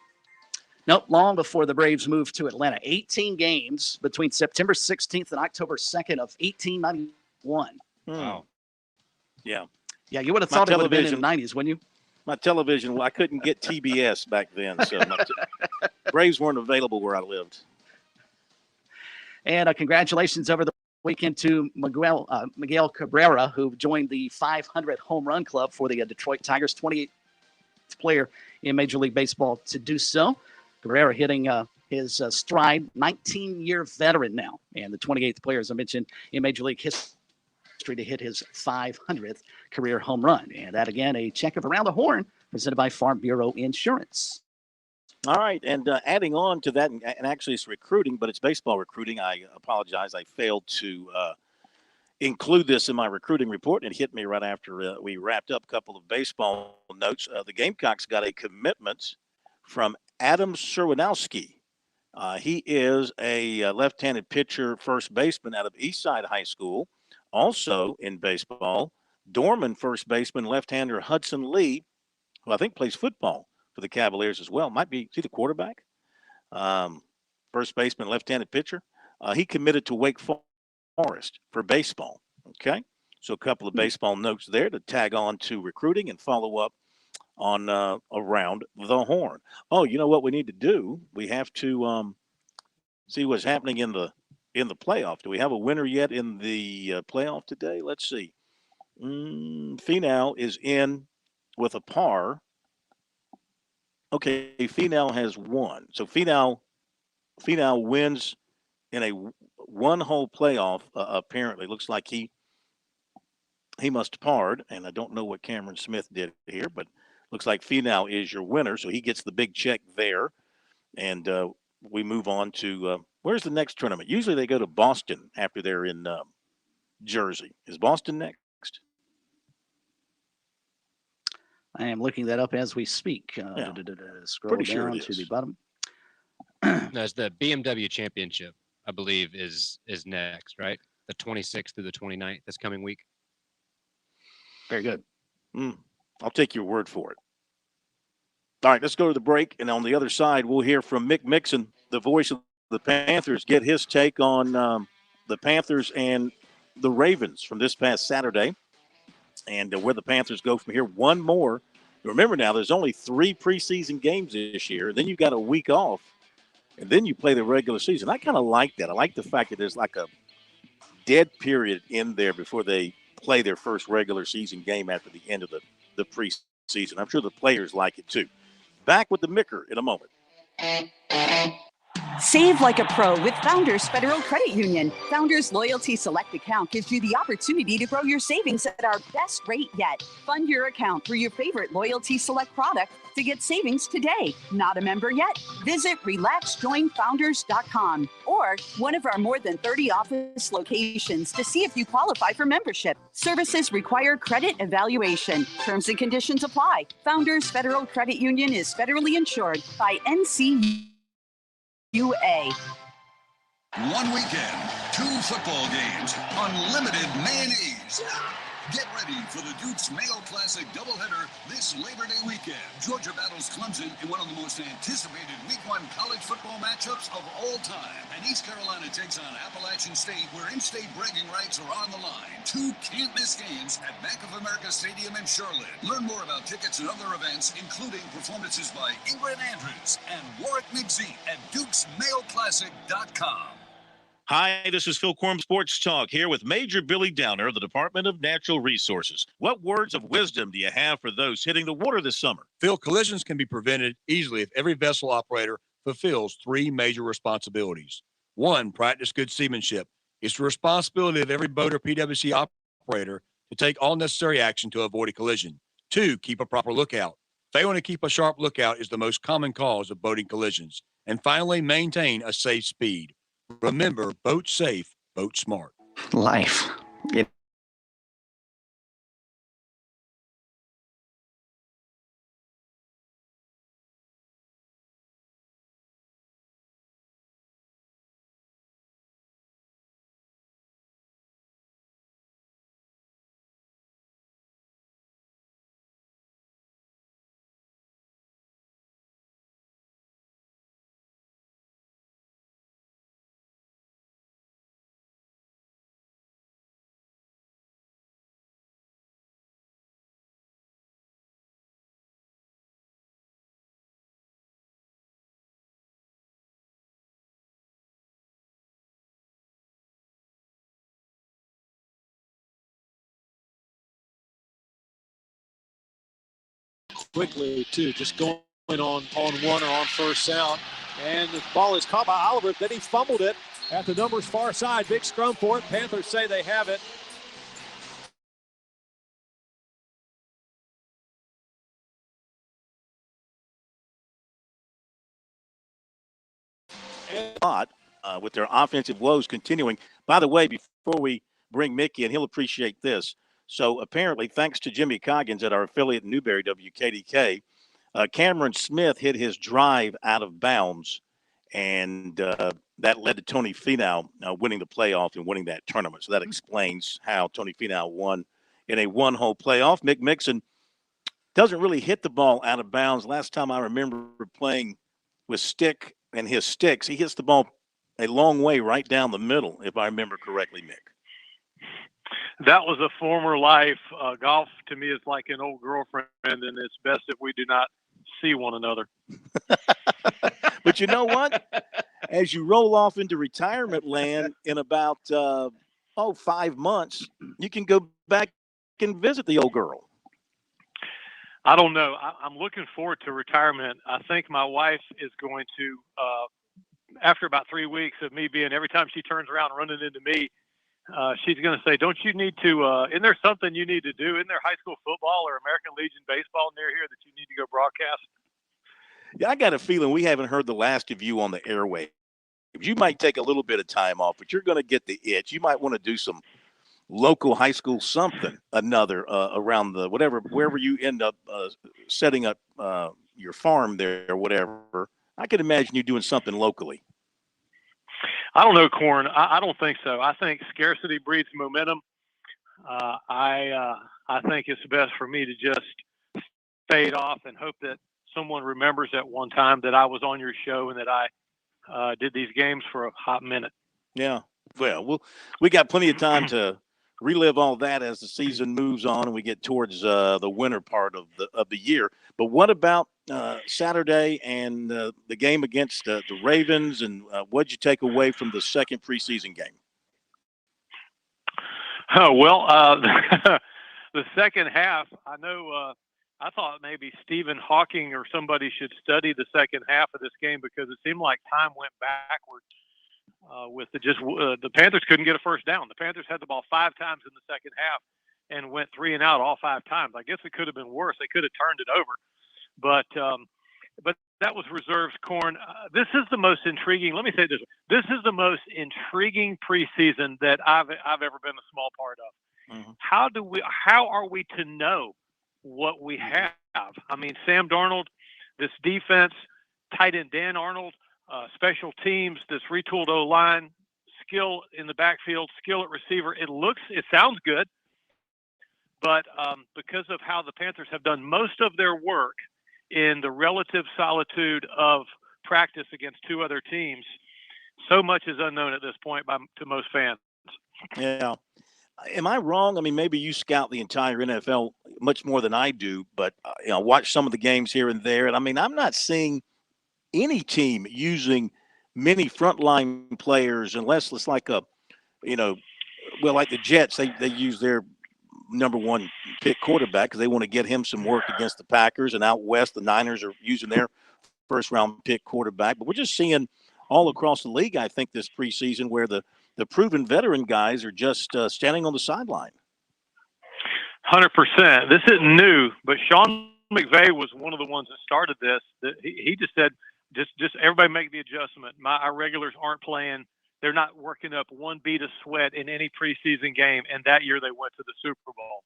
Nope, long before the Braves moved to Atlanta. 18 games between September 16th and October 2nd of 1891. Wow. Yeah. Yeah, you would have thought it would have been in the 90s, wouldn't you? My television, I couldn't get TBS back then, so Braves weren't available where I lived. And congratulations over the weekend to Miguel Cabrera, who joined the 500 home run club for the Detroit Tigers, 28th player in Major League Baseball to do so. Cabrera hitting his stride. 19-year veteran now, and the 28th player, as I mentioned, in Major League history to hit his 500th career home run. And that, again, a check of Around the Horn presented by Farm Bureau Insurance. All right, and adding on to that, and actually it's recruiting, but it's baseball recruiting. I apologize. I failed to include this in my recruiting report. It hit me right after we wrapped up. A couple of baseball notes. The Gamecocks got a commitment from Adam Serwanowski. He is a left-handed pitcher, first baseman out of Eastside High School. Also in baseball, Dorman first baseman, left-hander Hudson Lee, who I think plays football for the Cavaliers as well. Might be, is he the quarterback? First baseman, left-handed pitcher. He committed to Wake Forest for baseball. Okay, so a couple of baseball notes there to tag on to recruiting and follow up on Around the Horn. Oh, you know what we need to do? We have to see what's happening in the playoff. Do we have a winner yet in the playoff today? Let's see. Finau is in with a par. Okay, Finau has won. So Finau wins in a one-hole playoff. Apparently, looks like he must have parred, and I don't know what Cameron Smith did here, but looks like Finau is your winner, so he gets the big check there. And we move on to where's the next tournament? Usually they go to Boston after they're in Jersey. Is Boston next? I am looking that up as we speak. Scroll down to the bottom. That's the BMW Championship, I believe, is next, right? The 26th through the 29th this coming week. Very good. I'll take your word for it. All right, let's go to the break. And on the other side, we'll hear from Mick Mixon, the voice of the Panthers, get his take on the Panthers and the Ravens from this past Saturday and where the Panthers go from here. One more. Remember now, there's only 3 preseason games this year. Then you've got a week off, and then you play the regular season. I kind of like that. I like the fact that there's like a dead period in there before they play their first regular season game after the end of the preseason. I'm sure the players like it too. Back with the Micker in a moment. Save like a pro with Founders Federal Credit Union. Founders Loyalty Select account gives you the opportunity to grow your savings at our best rate yet. Fund your account for your favorite Loyalty Select product to get savings today. Not a member yet? Visit relaxjoinfounders.com or one of our more than 30 office locations to see if you qualify for membership. Services require credit evaluation. Terms and conditions apply. Founders Federal Credit Union is federally insured by NCUA. One weekend, 2 football games, unlimited mayonnaise. Get ready for the Duke's Mayo Classic doubleheader this Labor Day weekend. Georgia battles Clemson in one of the most anticipated Week 1 college football matchups of all time. And East Carolina takes on Appalachian State, where in-state bragging rights are on the line. 2 can't-miss games at Bank of America Stadium in Charlotte. Learn more about tickets and other events, including performances by Ingrid Andrews and Warwick McZee at DukesMailClassic.com. Hi, this is Phil Quorum, Sports Talk, here with Major Billy Downer of the Department of Natural Resources. What words of wisdom do you have for those hitting the water this summer? Phil, collisions can be prevented easily if every vessel operator fulfills 3 major responsibilities. 1, practice good seamanship. It's the responsibility of every boat or PWC operator to take all necessary action to avoid a collision. 2, keep a proper lookout. Failing to keep a sharp lookout is the most common cause of boating collisions. And finally, maintain a safe speed. Remember, boat safe, boat smart. Life. Quickly, too, just going on one or on first out. And the ball is caught by Oliver. Then he fumbled it at the number's far side. Big scrum for it. Panthers say they have it. With their offensive woes continuing. By the way, before we bring Mickey in, he'll appreciate this. So apparently, thanks to Jimmy Coggins at our affiliate in Newberry, WKDK, Cameron Smith hit his drive out of bounds, and that led to Tony Finau winning the playoff and winning that tournament. So that explains how Tony Finau won in a one-hole playoff. Mick Mixon doesn't really hit the ball out of bounds. Last time I remember playing with Stick and his sticks, he hits the ball a long way right down the middle, if I remember correctly, Mick. That was a former life. Golf to me is like an old girlfriend, and it's best if we do not see one another. But you know what? As you roll off into retirement land in about 5 months, you can go back and visit the old girl. I don't know. I'm looking forward to retirement. I think my wife is going to, after about 3 weeks of me being, every time she turns around running into me, she's going to say, don't you need to, isn't there something you need to do? Isn't there high school football or American Legion baseball near here that you need to go broadcast? Yeah, I got a feeling we haven't heard the last of you on the airwaves. You might take a little bit of time off, but you're going to get the itch. You might want to do some local high school something, around the wherever you end up setting up your farm there or whatever. I could imagine you doing something locally. I don't know, Corn. I don't think so. I think scarcity breeds momentum. I think it's best for me to just fade off and hope that someone remembers at one time that I was on your show and that I did these games for a hot minute. Yeah. Well, we got plenty of time to relive all that as the season moves on and we get towards the winter part of the year. But what about Saturday and the game against the Ravens, and what'd you take away from the second preseason game? Oh, well, the second half, I know I thought maybe Stephen Hawking or somebody should study the second half of this game because it seemed like time went backwards. The Panthers couldn't get a first down. The Panthers had the ball 5 times in the second half and went 3 and out all 5 times. I guess it could have been worse. They could have turned it over, but that was reserves, Corn. This is the most intriguing. Let me say this: this is the most intriguing preseason that I've ever been a small part of. Mm-hmm. How are we to know what we have? I mean, Sam Darnold, this defense, tight end Dan Arnold. Special teams, this retooled O-line, skill in the backfield, skill at receiver. It sounds good, but because of how the Panthers have done most of their work in the relative solitude of practice against 2 other teams, so much is unknown at this point to most fans. Yeah. Am I wrong? I mean, maybe you scout the entire NFL much more than I do, but watch some of the games here and there. And I mean, I'm not seeing any team using many frontline players unless it's like like the Jets, they use their number 1 pick quarterback because they want to get him some work against the Packers, and out west the Niners are using their first round pick quarterback. But we're just seeing all across the league, I think, this preseason where the proven veteran guys are just standing on the sideline. 100%. This isn't new, but Sean McVay was one of the ones that started this. He just said, just everybody make the adjustment. Our regulars aren't playing. They're not working up 1 bead of sweat in any preseason game. And that year they went to the Super Bowl.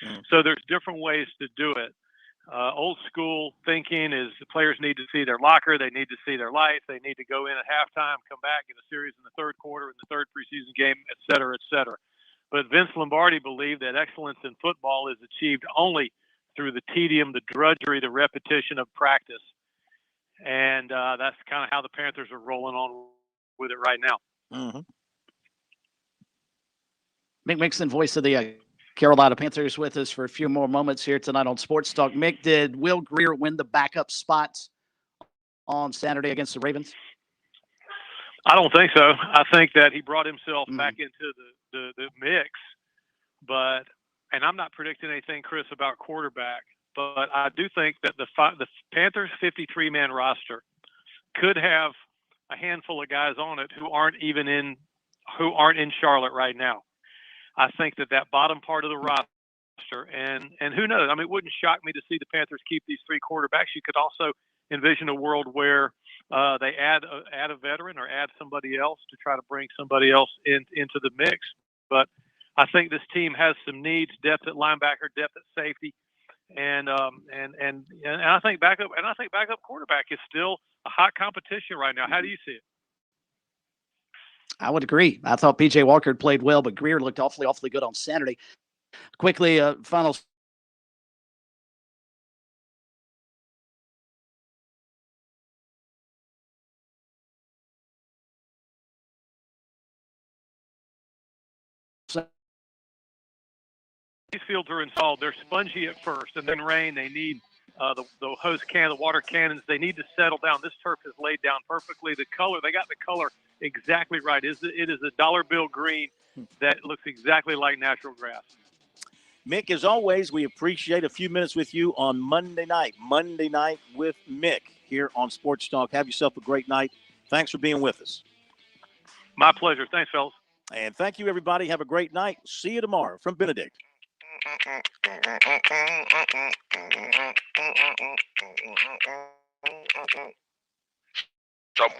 Mm. So there's different ways to do it. Old school thinking is the players need to see their locker. They need to see their lights. They need to go in at halftime, come back, get a series in the third quarter, in the third preseason game, et cetera, et cetera. But Vince Lombardi believed that excellence in football is achieved only through the tedium, the drudgery, the repetition of practice. And that's kind of how the Panthers are rolling on with it right now. Mm-hmm. Mick Mixon, voice of the Carolina Panthers, with us for a few more moments here tonight on Sports Talk. Mick, did Will Grier win the backup spots on Saturday against the Ravens? I don't think so. I think that he brought himself back into the mix. And I'm not predicting anything, Chris, about quarterback. But I do think that the Panthers' 53-man roster could have a handful of guys on it who aren't in Charlotte right now. I think that bottom part of the roster, and who knows? I mean, it wouldn't shock me to see the Panthers keep these three quarterbacks. You could also envision a world where they add a veteran or add somebody else to try to bring somebody else into the mix. But I think this team has some needs: depth at linebacker, depth at safety, and I think backup quarterback is still a hot competition right now. How do you see it? I would agree. I thought P.J. Walker played well, but Greer looked awfully good on Saturday. Quickly, final. These fields are installed. They're spongy at first, and then rain. They need the the water cannons. They need to settle down. This turf is laid down perfectly. The color, they got the color exactly right. It is a dollar bill green that looks exactly like natural grass. Mick, as always, we appreciate a few minutes with you on Monday night. Monday night with Mick here on Sports Talk. Have yourself a great night. Thanks for being with us. My pleasure. Thanks, fellas. And thank you, everybody. Have a great night. See you tomorrow from Benedict. Someone